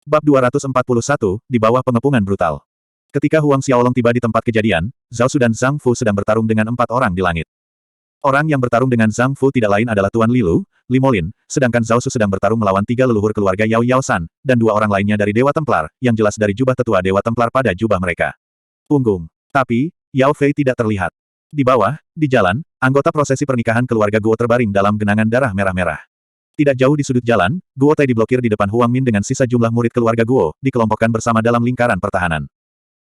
Bab 241, di bawah pengepungan brutal. Ketika Huang Xiaolong tiba di tempat kejadian, Zhao Su dan Zhang Fu sedang bertarung dengan 4 orang di langit. Orang yang bertarung dengan Zhang Fu tidak lain adalah Tuan Lilu, Li Molin, sedangkan Zhao Su sedang bertarung melawan 3 leluhur keluarga Yao Yao San, dan 2 orang lainnya dari Dewa Templar, yang jelas dari jubah tetua Dewa Templar pada jubah mereka. Punggung. Tapi, Yao Fei tidak terlihat. Di bawah, di jalan, anggota prosesi pernikahan keluarga Guo terbaring dalam genangan darah merah-merah. Tidak jauh di sudut jalan, Guo Tai diblokir di depan Huang Min dengan sisa jumlah murid keluarga Guo, dikelompokkan bersama dalam lingkaran pertahanan.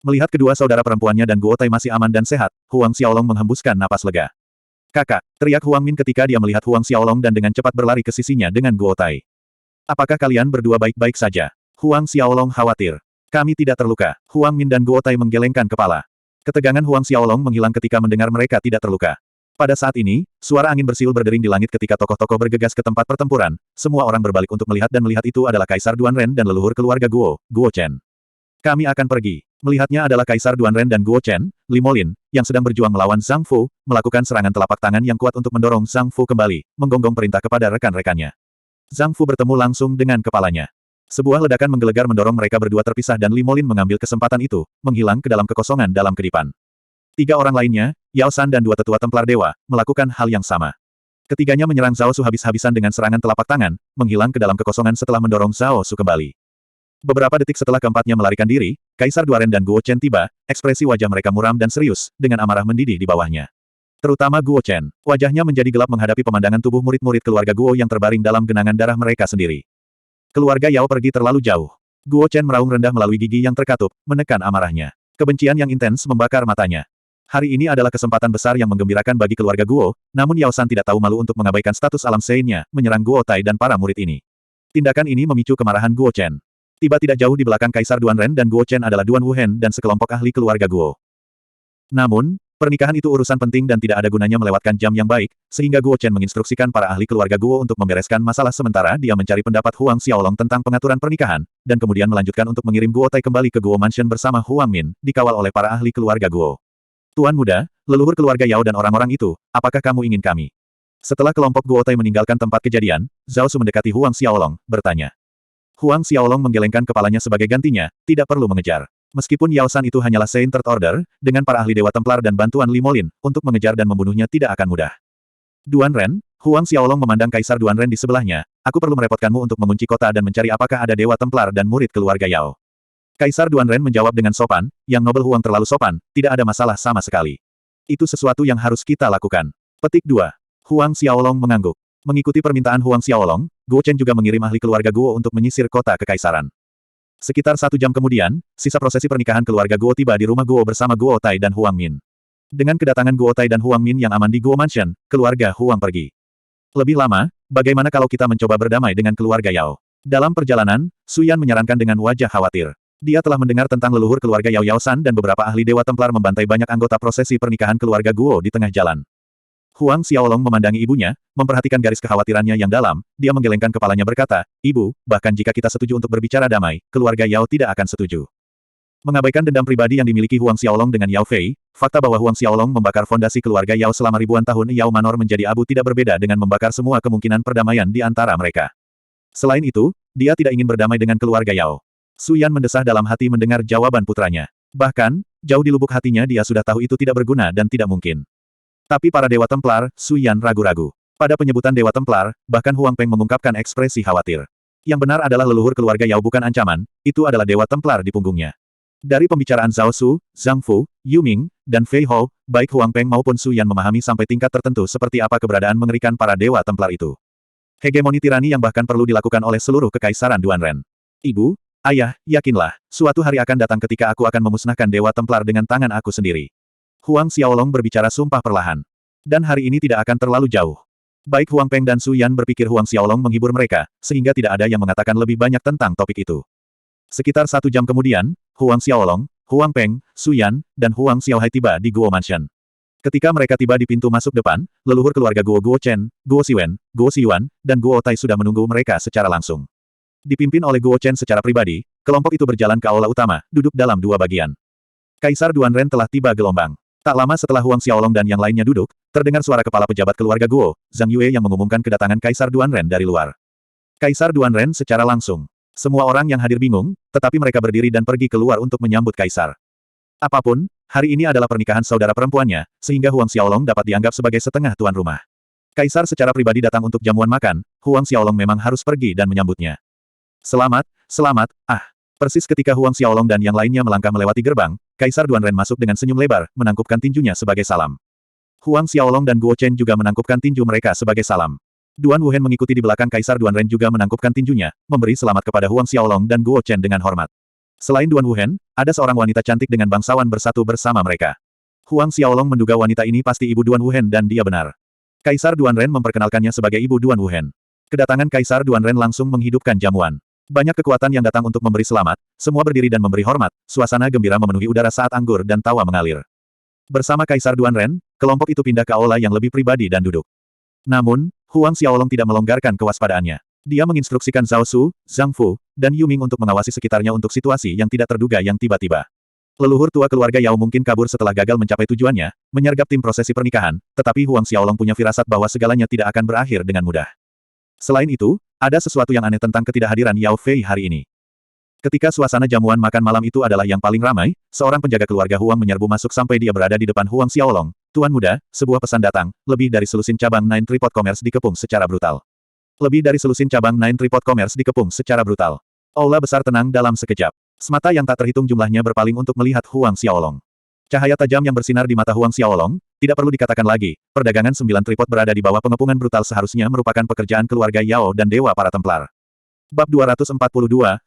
Melihat kedua saudara perempuannya dan Guo Tai masih aman dan sehat, Huang Xiaolong menghembuskan napas lega. "Kakak," teriak Huang Min ketika dia melihat Huang Xiaolong dan dengan cepat berlari ke sisinya dengan Guo Tai. "Apakah kalian berdua baik-baik saja?" Huang Xiaolong khawatir. "Kami tidak terluka." Huang Min dan Guo Tai menggelengkan kepala. Ketegangan Huang Xiaolong menghilang ketika mendengar mereka tidak terluka. Pada saat ini, suara angin bersiul berdering di langit ketika tokoh-tokoh bergegas ke tempat pertempuran. Semua orang berbalik untuk melihat dan melihat itu adalah Kaisar Duanren dan leluhur keluarga Guo, Guo Chen. "Kami akan pergi." Melihatnya adalah Kaisar Duanren dan Guo Chen, Li Molin, yang sedang berjuang melawan Zhang Fu, melakukan serangan telapak tangan yang kuat untuk mendorong Zhang Fu kembali, menggonggong perintah kepada rekan-rekannya. Zhang Fu bertemu langsung dengan kepalanya. Sebuah ledakan menggelegar mendorong mereka berdua terpisah dan Li Molin mengambil kesempatan itu, menghilang ke dalam kekosongan dalam kedipan. 3 orang lainnya, Yao San dan 2 tetua Templar Dewa, melakukan hal yang sama. Ketiganya menyerang Zhao Su habis-habisan dengan serangan telapak tangan, menghilang ke dalam kekosongan setelah mendorong Zhao Su kembali. Beberapa detik setelah keempatnya melarikan diri, Kaisar Duanren dan Guo Chen tiba, ekspresi wajah mereka muram dan serius, dengan amarah mendidih di bawahnya. Terutama Guo Chen. Wajahnya menjadi gelap menghadapi pemandangan tubuh murid-murid keluarga Guo yang terbaring dalam genangan darah mereka sendiri. Keluarga Yao pergi terlalu jauh. Guo Chen meraung rendah melalui gigi yang terkatup, menekan amarahnya. Kebencian yang intens membakar matanya. Hari ini adalah kesempatan besar yang menggembirakan bagi keluarga Guo, namun Yao San tidak tahu malu untuk mengabaikan status alam seinnya, menyerang Guo Tai dan para murid ini. Tindakan ini memicu kemarahan Guo Chen. Tiba tidak jauh di belakang Kaisar Duanren dan Guo Chen adalah Duan Wuhen dan sekelompok ahli keluarga Guo. Namun, pernikahan itu urusan penting dan tidak ada gunanya melewatkan jam yang baik, sehingga Guo Chen menginstruksikan para ahli keluarga Guo untuk membereskan masalah sementara dia mencari pendapat Huang Xiaolong tentang pengaturan pernikahan, dan kemudian melanjutkan untuk mengirim Guo Tai kembali ke Guo Mansion bersama Huang Min, dikawal oleh para ahli keluarga Guo. "Tuan muda, leluhur keluarga Yao dan orang-orang itu, apakah kamu ingin kami?" Setelah kelompok Guo Tai meninggalkan tempat kejadian, Zhao Su mendekati Huang Xiaolong, bertanya. Huang Xiaolong menggelengkan kepalanya sebagai gantinya, tidak perlu mengejar. Meskipun Yao San itu hanyalah Saint Third Order, dengan para ahli Dewa Templar dan bantuan Li Molin, untuk mengejar dan membunuhnya tidak akan mudah. "Duanren," Huang Xiaolong memandang Kaisar Duanren di sebelahnya, "aku perlu merepotkanmu untuk mengunci kota dan mencari apakah ada Dewa Templar dan murid keluarga Yao." Kaisar Duanren menjawab dengan sopan, "Yang Nobel Huang terlalu sopan, tidak ada masalah sama sekali. Itu sesuatu yang harus kita lakukan." Petik 2. Huang Xiaolong mengangguk. Mengikuti permintaan Huang Xiaolong, Guo Chen juga mengirim ahli keluarga Guo untuk menyisir kota kekaisaran. Sekitar 1 jam kemudian, sisa prosesi pernikahan keluarga Guo tiba di rumah Guo bersama Guo Tai dan Huang Min. Dengan kedatangan Guo Tai dan Huang Min yang aman di Guo Mansion, keluarga Huang pergi. "Lebih lama, bagaimana kalau kita mencoba berdamai dengan keluarga Yao?" Dalam perjalanan, Su Yan menyarankan dengan wajah khawatir. Dia telah mendengar tentang leluhur keluarga Yao Yao San dan beberapa ahli Dewa Templar membantai banyak anggota prosesi pernikahan keluarga Guo di tengah jalan. Huang Xiaolong memandangi ibunya, memperhatikan garis kekhawatirannya yang dalam, dia menggelengkan kepalanya berkata, "Ibu, bahkan jika kita setuju untuk berbicara damai, keluarga Yao tidak akan setuju." Mengabaikan dendam pribadi yang dimiliki Huang Xiaolong dengan Yao Fei, fakta bahwa Huang Xiaolong membakar fondasi keluarga Yao selama ribuan tahun Yao Manor menjadi abu tidak berbeda dengan membakar semua kemungkinan perdamaian di antara mereka. Selain itu, dia tidak ingin berdamai dengan keluarga Yao. Su Yan mendesah dalam hati mendengar jawaban putranya. Bahkan, jauh di lubuk hatinya dia sudah tahu itu tidak berguna dan tidak mungkin. Tapi para Dewa Templar, Su Yan ragu-ragu. Pada penyebutan Dewa Templar, bahkan Huang Peng mengungkapkan ekspresi khawatir. Yang benar adalah leluhur keluarga Yao bukan ancaman, itu adalah Dewa Templar di punggungnya. Dari pembicaraan Zhao Su, Zhang Fu, Yu Ming, dan Fei Hou, baik Huang Peng maupun Su Yan memahami sampai tingkat tertentu seperti apa keberadaan mengerikan para Dewa Templar itu. Hegemoni tirani yang bahkan perlu dilakukan oleh seluruh kekaisaran Duanren. "Ibu, ayah, yakinlah, suatu hari akan datang ketika aku akan memusnahkan Dewa Templar dengan tangan aku sendiri." Huang Xiaolong berbicara sumpah perlahan. Dan hari ini tidak akan terlalu jauh. Baik Huang Peng dan Su Yan berpikir Huang Xiaolong menghibur mereka, sehingga tidak ada yang mengatakan lebih banyak tentang topik itu. Sekitar 1 jam kemudian, Huang Xiaolong, Huang Peng, Su Yan, dan Huang Xiaohai tiba di Guo Mansion. Ketika mereka tiba di pintu masuk depan, leluhur keluarga Guo Guo Chen, Guo Siwen, Guo Xiyuan, dan Guo Tai sudah menunggu mereka secara langsung. Dipimpin oleh Guo Chen secara pribadi, kelompok itu berjalan ke aula utama, duduk dalam 2 bagian. Kaisar Duanren telah tiba gelombang. Tak lama setelah Huang Xiaolong dan yang lainnya duduk, terdengar suara kepala pejabat keluarga Guo, Zhang Yue yang mengumumkan kedatangan Kaisar Duanren dari luar. Kaisar Duanren secara langsung. Semua orang yang hadir bingung, tetapi mereka berdiri dan pergi keluar untuk menyambut kaisar. Apapun, hari ini adalah pernikahan saudara perempuannya, sehingga Huang Xiaolong dapat dianggap sebagai setengah tuan rumah. Kaisar secara pribadi datang untuk jamuan makan, Huang Xiaolong memang harus pergi dan menyambutnya. Selamat, selamat, Persis ketika Huang Xiaolong dan yang lainnya melangkah melewati gerbang, Kaisar Duanren masuk dengan senyum lebar, menangkupkan tinjunya sebagai salam. Huang Xiaolong dan Guo Chen juga menangkupkan tinju mereka sebagai salam. Duan Wuhen mengikuti di belakang Kaisar Duanren juga menangkupkan tinjunya, memberi selamat kepada Huang Xiaolong dan Guo Chen dengan hormat. Selain Duan Wuhen, ada seorang wanita cantik dengan bangsawan bersatu bersama mereka. Huang Xiaolong menduga wanita ini pasti ibu Duan Wuhen dan dia benar. Kaisar Duanren memperkenalkannya sebagai ibu Duan Wuhen. Kedatangan Kaisar Duanren langsung menghidupkan jamuan. Banyak kekuatan yang datang untuk memberi selamat, semua berdiri dan memberi hormat, suasana gembira memenuhi udara saat anggur dan tawa mengalir. Bersama Kaisar Duanren, kelompok itu pindah ke aula yang lebih pribadi dan duduk. Namun, Huang Xiaolong tidak melonggarkan kewaspadaannya. Dia menginstruksikan Zhao Su, Zhang Fu, dan Yu Ming untuk mengawasi sekitarnya untuk situasi yang tidak terduga yang tiba-tiba. Leluhur tua keluarga Yao mungkin kabur setelah gagal mencapai tujuannya, menyergap tim prosesi pernikahan, tetapi Huang Xiaolong punya firasat bahwa segalanya tidak akan berakhir dengan mudah. Selain itu, ada sesuatu yang aneh tentang ketidakhadiran Yao Fei hari ini. Ketika suasana jamuan makan malam itu adalah yang paling ramai, seorang penjaga keluarga Huang menyerbu masuk sampai dia berada di depan Huang Xiaolong. Tuan muda, sebuah pesan datang, lebih dari selusin cabang Nine Tripod Commerce dikepung secara brutal. Lebih dari selusin cabang Nine Tripod Commerce dikepung secara brutal. Aula besar tenang dalam sekejap. Semata yang tak terhitung jumlahnya berpaling untuk melihat Huang Xiaolong. Cahaya tajam yang bersinar di mata Huang Xiaolong, tidak perlu dikatakan lagi, perdagangan 9 tripod berada di bawah pengepungan brutal seharusnya merupakan pekerjaan keluarga Yao dan Dewa para Templar. Bab 242,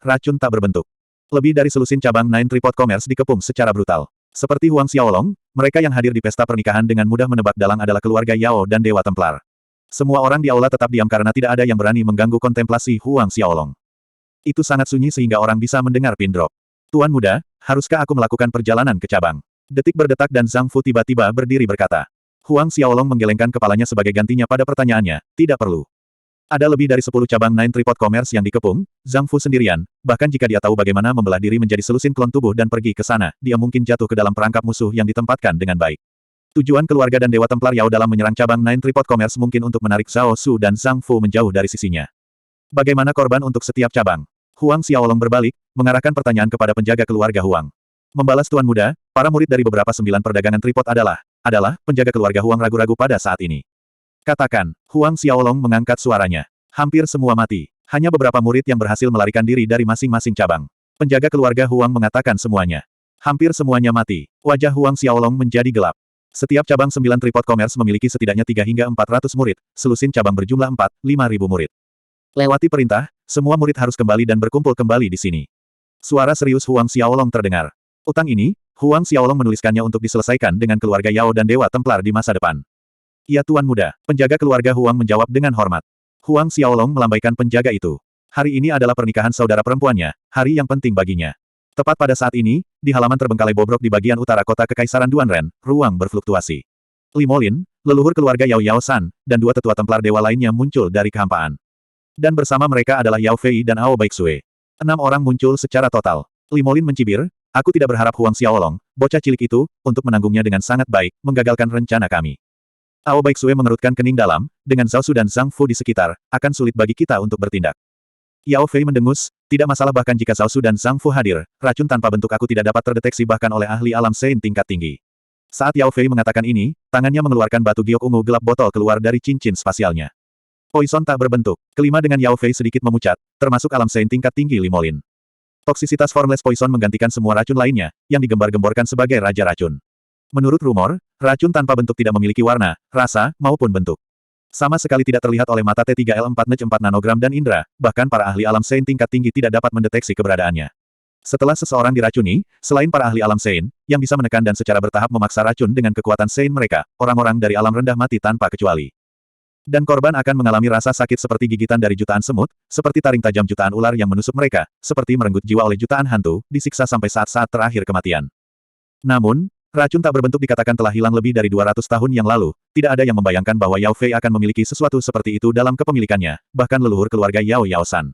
Racun Tak Berbentuk. Lebih dari selusin cabang Nine Tripod Commerce dikepung secara brutal. Seperti Huang Xiaolong, mereka yang hadir di pesta pernikahan dengan mudah menebak dalang adalah keluarga Yao dan Dewa Templar. Semua orang di aula tetap diam karena tidak ada yang berani mengganggu kontemplasi Huang Xiaolong. Itu sangat sunyi sehingga orang bisa mendengar pin drop. Tuan muda, haruskah aku melakukan perjalanan ke cabang? Detik berdetak dan Zhang Fu tiba-tiba berdiri berkata. Huang Xiaolong menggelengkan kepalanya sebagai gantinya pada pertanyaannya, tidak perlu. Ada lebih dari 10 cabang Nine Tripod Commerce yang dikepung, Zhang Fu sendirian, bahkan jika dia tahu bagaimana membelah diri menjadi selusin klon tubuh dan pergi ke sana, dia mungkin jatuh ke dalam perangkap musuh yang ditempatkan dengan baik. Tujuan keluarga dan Dewa Templar Yao dalam menyerang cabang Nine Tripod Commerce mungkin untuk menarik Zhao Su dan Zhang Fu menjauh dari sisinya. Bagaimana korban untuk setiap cabang? Huang Xiaolong berbalik, mengarahkan pertanyaan kepada penjaga keluarga Huang. Membalas Tuan Muda, para murid dari beberapa 9 perdagangan tripod adalah penjaga keluarga Huang ragu-ragu pada saat ini. Katakan, Huang Xiaolong mengangkat suaranya. Hampir semua mati. Hanya beberapa murid yang berhasil melarikan diri dari masing-masing cabang. Penjaga keluarga Huang mengatakan semuanya. Hampir semuanya mati. Wajah Huang Xiaolong menjadi gelap. Setiap cabang 9 tripod commerce memiliki setidaknya 3 hingga 400 murid, selusin cabang berjumlah 4-5 ribu murid. Lewati perintah, semua murid harus kembali dan berkumpul kembali di sini. Suara serius Huang Xiaolong terdengar. Utang ini, Huang Xiaolong menuliskannya untuk diselesaikan dengan keluarga Yao dan Dewa Templar di masa depan. Ya Tuan Muda, penjaga keluarga Huang menjawab dengan hormat. Huang Xiaolong melambaikan penjaga itu. Hari ini adalah pernikahan saudara perempuannya, hari yang penting baginya. Tepat pada saat ini, di halaman terbengkalai bobrok di bagian utara kota Kekaisaran Duanren, ruang berfluktuasi. Li Molin, leluhur keluarga Yao Yao San, dan 2 tetua Templar Dewa lainnya muncul dari kehampaan. Dan bersama mereka adalah Yao Fei dan Ao Baixue. 6 orang muncul secara total. Li Molin mencibir, aku tidak berharap Huang Xiaolong, bocah cilik itu, untuk menanggungnya dengan sangat baik, menggagalkan rencana kami. Ao Baixue mengerutkan kening dalam, dengan Zhao Su dan Zhang Fu di sekitar, akan sulit bagi kita untuk bertindak. Yao Fei mendengus, tidak masalah bahkan jika Zhao Su dan Zhang Fu hadir, racun tanpa bentuk aku tidak dapat terdeteksi bahkan oleh ahli alam Sein tingkat tinggi. Saat Yao Fei mengatakan ini, tangannya mengeluarkan batu giok ungu gelap botol keluar dari cincin spasialnya. Poison tak berbentuk. Kelima dengan Yao Fei sedikit memucat, termasuk alam Sein tingkat tinggi Li Molin. Toksisitas formless poison menggantikan semua racun lainnya, yang digembar-gemborkan sebagai raja racun. Menurut rumor, racun tanpa bentuk tidak memiliki warna, rasa, maupun bentuk. Sama sekali tidak terlihat oleh mata T3L4 nanogram dan indera, bahkan para ahli alam Sein tingkat tinggi tidak dapat mendeteksi keberadaannya. Setelah seseorang diracuni, selain para ahli alam Sein, yang bisa menekan dan secara bertahap memaksa racun dengan kekuatan Sein mereka, orang-orang dari alam rendah mati tanpa kecuali. Dan korban akan mengalami rasa sakit seperti gigitan dari jutaan semut, seperti taring tajam jutaan ular yang menusuk mereka, seperti merenggut jiwa oleh jutaan hantu, disiksa sampai saat-saat terakhir kematian. Namun, racun tak berbentuk dikatakan telah hilang lebih dari 200 tahun yang lalu, tidak ada yang membayangkan bahwa Yao Fei akan memiliki sesuatu seperti itu dalam kepemilikannya, bahkan leluhur keluarga Yao Yao San.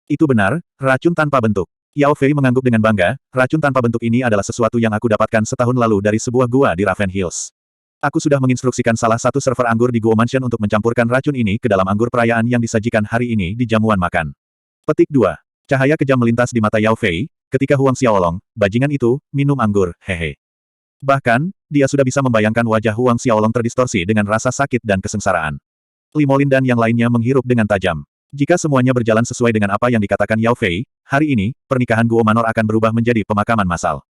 Itu benar, racun tanpa bentuk. Yao Fei mengangguk dengan bangga, racun tanpa bentuk ini adalah sesuatu yang aku dapatkan setahun lalu dari sebuah gua di Raven Hills. Aku sudah menginstruksikan salah satu server anggur di Guo Mansion untuk mencampurkan racun ini ke dalam anggur perayaan yang disajikan hari ini di jamuan makan. Petik 2. Cahaya kejam melintas di mata Yao Fei, ketika Huang Xiaolong, bajingan itu, minum anggur, hehe. Bahkan, dia sudah bisa membayangkan wajah Huang Xiaolong terdistorsi dengan rasa sakit dan kesengsaraan. Limolin dan yang lainnya menghirup dengan tajam. Jika semuanya berjalan sesuai dengan apa yang dikatakan Yao Fei, hari ini, pernikahan Guo Manor akan berubah menjadi pemakaman massal.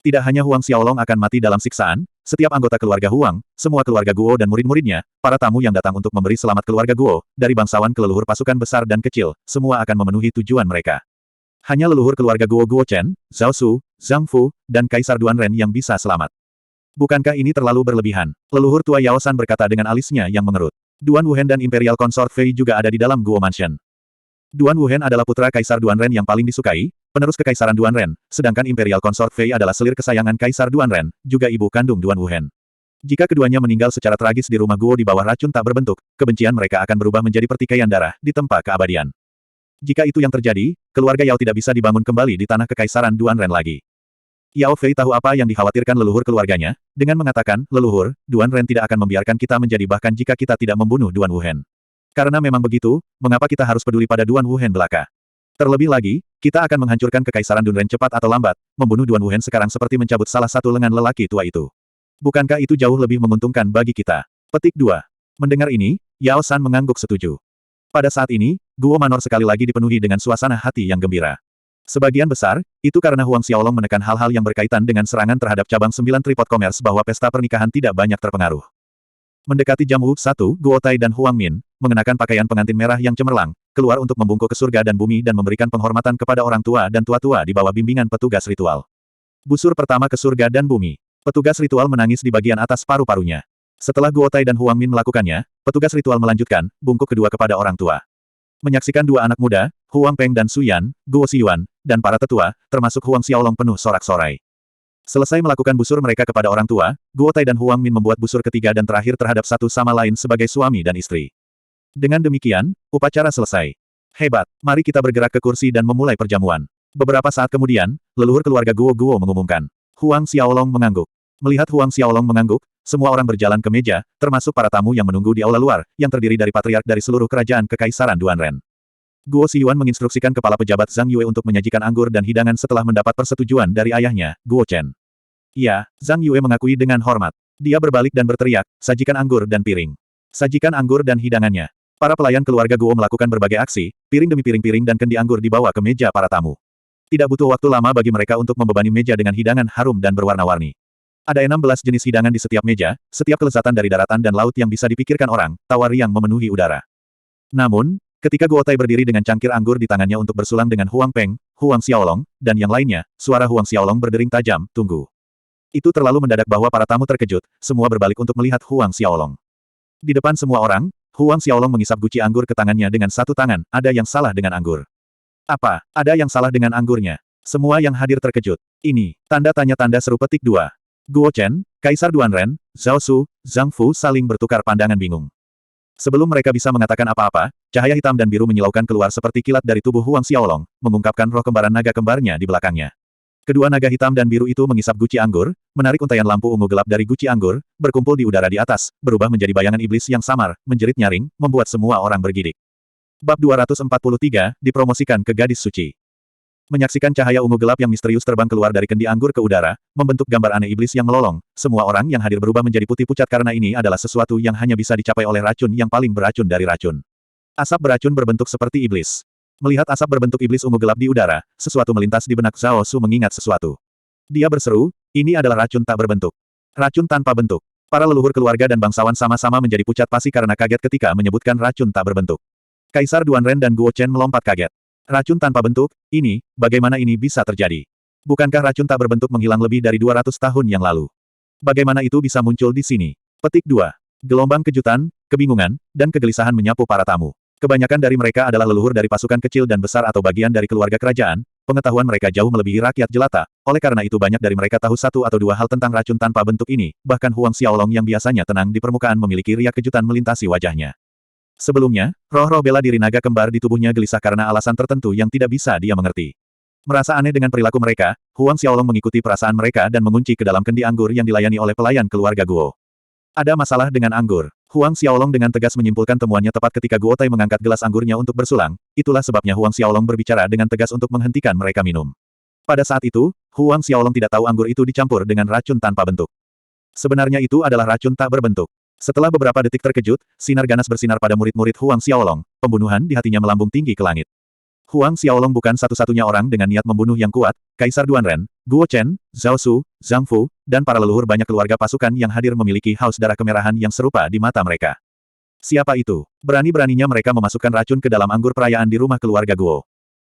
Tidak hanya Huang Xiaolong akan mati dalam siksaan, setiap anggota keluarga Huang, semua keluarga Guo dan murid-muridnya, para tamu yang datang untuk memberi selamat keluarga Guo, dari bangsawan ke leluhur pasukan besar dan kecil, semua akan memenuhi tujuan mereka. Hanya leluhur keluarga Guo Chen, Zhao Su, Zhang Fu, dan Kaisar Duanren yang bisa selamat. Bukankah ini terlalu berlebihan? Leluhur tua Yao San berkata dengan alisnya yang mengerut. Duan Wuhen dan Imperial Consort Fei juga ada di dalam Guo Mansion. Duan Wuhen adalah putra Kaisar Duanren yang paling disukai, penerus kekaisaran Duanren, sedangkan Imperial Consort Fei adalah selir kesayangan Kaisar Duanren, juga ibu kandung Duan Wuhen. Jika keduanya meninggal secara tragis di rumah Guo di bawah racun tak berbentuk, kebencian mereka akan berubah menjadi pertikaian darah di tempat keabadian. Jika itu yang terjadi, keluarga Yao tidak bisa dibangun kembali di tanah kekaisaran Duanren lagi. Yao Fei tahu apa yang dikhawatirkan leluhur keluarganya, dengan mengatakan, leluhur, Duanren tidak akan membiarkan kita menjadi bahkan jika kita tidak membunuh Duan Wuhen. Karena memang begitu, mengapa kita harus peduli pada Duan Wuhen belaka? Terlebih lagi, kita akan menghancurkan kekaisaran Duanren cepat atau lambat, membunuh Duan Wuhen sekarang seperti mencabut salah satu lengan lelaki tua itu. Bukankah itu jauh lebih menguntungkan bagi kita? Petik 2. Mendengar ini, Yao San mengangguk setuju. Pada saat ini, Guo Manor sekali lagi dipenuhi dengan suasana hati yang gembira. Sebagian besar, itu karena Huang Xiaolong menekan hal-hal yang berkaitan dengan serangan terhadap cabang 9 Tripod Commerce bahwa pesta pernikahan tidak banyak terpengaruh. Mendekati jam 1, Guo Tai dan Huang Min, mengenakan pakaian pengantin merah yang cemerlang, keluar untuk membungkuk ke surga dan bumi dan memberikan penghormatan kepada orang tua dan tua-tua di bawah bimbingan petugas ritual. Busur pertama ke surga dan bumi. Petugas ritual menangis di bagian atas paru-parunya. Setelah Guo Tai dan Huang Min melakukannya, petugas ritual melanjutkan, bungkuk kedua kepada orang tua. Menyaksikan dua anak muda, Huang Peng dan Su Yan, Guo Xiyuan, dan para tetua, termasuk Huang Xiaolong penuh sorak-sorai. Selesai melakukan busur mereka kepada orang tua, Guo Tai dan Huang Min membuat busur ketiga dan terakhir terhadap satu sama lain sebagai suami dan istri. Dengan demikian, upacara selesai. Hebat, mari kita bergerak ke kursi dan memulai perjamuan. Beberapa saat kemudian, leluhur keluarga Guo mengumumkan. Huang Xiaolong mengangguk. Melihat Huang Xiaolong mengangguk, semua orang berjalan ke meja, termasuk para tamu yang menunggu di aula luar, yang terdiri dari patriark dari seluruh kerajaan kekaisaran Duanren. Guo Xiyuan menginstruksikan kepala pejabat Zhang Yue untuk menyajikan anggur dan hidangan setelah mendapat persetujuan dari ayahnya, Guo Chen. Iya, Zhang Yue mengakui dengan hormat. Dia berbalik dan berteriak, sajikan anggur dan piring. Sajikan anggur dan hidangannya. Para pelayan keluarga Guo melakukan berbagai aksi, piring demi piring-piring dan kendi anggur dibawa ke meja para tamu. Tidak butuh waktu lama bagi mereka untuk membebani meja dengan hidangan harum dan berwarna-warni. Ada 16 jenis hidangan di setiap meja, setiap kelezatan dari daratan dan laut yang bisa dipikirkan orang, tawar yang memenuhi udara. Namun, ketika Guo Tai berdiri dengan cangkir anggur di tangannya untuk bersulang dengan Huang Peng, Huang Xiaolong, dan yang lainnya, suara Huang Xiaolong berdering tajam, tunggu. Itu terlalu mendadak bahwa para tamu terkejut, semua berbalik untuk melihat Huang Xiaolong. Di depan semua orang, Huang Xiaolong mengisap guci anggur ke tangannya dengan satu tangan, ada yang salah dengan anggur. Apa, ada yang salah dengan anggurnya? Semua yang hadir terkejut. Ini, tanda tanya tanda seru petik 2. Guo Chen, Kaisar Duanren, Zhao Su, Zhang Fu saling bertukar pandangan bingung. Sebelum mereka bisa mengatakan apa-apa, cahaya hitam dan biru menyilaukan keluar seperti kilat dari tubuh Huang Xiaolong, mengungkapkan roh kembaran naga kembarnya di belakangnya. Kedua naga hitam dan biru itu mengisap guci anggur, menarik untaian lampu ungu gelap dari guci anggur, berkumpul di udara di atas, berubah menjadi bayangan iblis yang samar, menjerit nyaring, membuat semua orang bergidik. Bab 243, dipromosikan ke gadis suci. Menyaksikan cahaya ungu gelap yang misterius terbang keluar dari kendi anggur ke udara, membentuk gambar aneh iblis yang melolong, semua orang yang hadir berubah menjadi putih pucat karena ini adalah sesuatu yang hanya bisa dicapai oleh racun yang paling beracun dari racun. Asap beracun berbentuk seperti iblis. Melihat asap berbentuk iblis ungu gelap di udara, sesuatu melintas di benak Zhao Su mengingat sesuatu. Dia berseru, ini adalah racun tak berbentuk. Racun tanpa bentuk. Para leluhur keluarga dan bangsawan sama-sama menjadi pucat pasi karena kaget ketika menyebutkan racun tak berbentuk. Kaisar Duanren dan Guo Chen melompat kaget. Racun tanpa bentuk, ini, bagaimana ini bisa terjadi? Bukankah racun tak berbentuk menghilang lebih dari 200 tahun yang lalu? Bagaimana itu bisa muncul di sini? Petik 2. Gelombang kejutan, kebingungan, dan kegelisahan menyapu para tamu. Kebanyakan dari mereka adalah leluhur dari pasukan kecil dan besar atau bagian dari keluarga kerajaan, pengetahuan mereka jauh melebihi rakyat jelata, oleh karena itu banyak dari mereka tahu satu atau dua hal tentang racun tanpa bentuk ini, bahkan Huang Xiaolong yang biasanya tenang di permukaan memiliki riak kejutan melintasi wajahnya. Sebelumnya, roh-roh bela diri naga kembar di tubuhnya gelisah karena alasan tertentu yang tidak bisa dia mengerti. Merasa aneh dengan perilaku mereka, Huang Xiaolong mengikuti perasaan mereka dan mengunci ke dalam kendi anggur yang dilayani oleh pelayan keluarga Guo. Ada masalah dengan anggur. Huang Xiaolong dengan tegas menyimpulkan temuannya tepat ketika Guo Tai mengangkat gelas anggurnya untuk bersulang, itulah sebabnya Huang Xiaolong berbicara dengan tegas untuk menghentikan mereka minum. Pada saat itu, Huang Xiaolong tidak tahu anggur itu dicampur dengan racun tanpa bentuk. Sebenarnya itu adalah racun tak berbentuk. Setelah beberapa detik terkejut, sinar ganas bersinar pada murid-murid Huang Xiaolong, pembunuhan di hatinya melambung tinggi ke langit. Huang Xiaolong bukan satu-satunya orang dengan niat membunuh yang kuat, Kaisar Duanren, Guo Chen, Zhao Su, Zhang Fu, dan para leluhur banyak keluarga pasukan yang hadir memiliki haus darah kemerahan yang serupa di mata mereka. Siapa itu? Berani-beraninya mereka memasukkan racun ke dalam anggur perayaan di rumah keluarga Guo.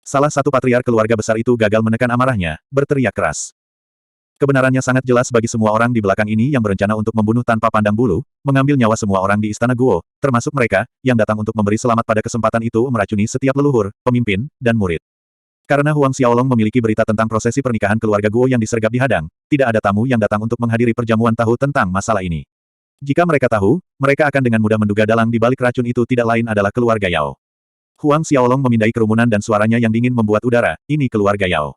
Salah satu patriark keluarga besar itu gagal menekan amarahnya, berteriak keras. Kebenarannya sangat jelas bagi semua orang di belakang ini yang berencana untuk membunuh tanpa pandang bulu, mengambil nyawa semua orang di istana Guo, termasuk mereka, yang datang untuk memberi selamat pada kesempatan itu meracuni setiap leluhur, pemimpin, dan murid. Karena Huang Xiaolong memiliki berita tentang prosesi pernikahan keluarga Guo yang disergap di Hadang, tidak ada tamu yang datang untuk menghadiri perjamuan tahu tentang masalah ini. Jika mereka tahu, mereka akan dengan mudah menduga dalang di balik racun itu tidak lain adalah keluarga Yao. Huang Xiaolong memindai kerumunan dan suaranya yang dingin membuat udara, ini keluarga Yao.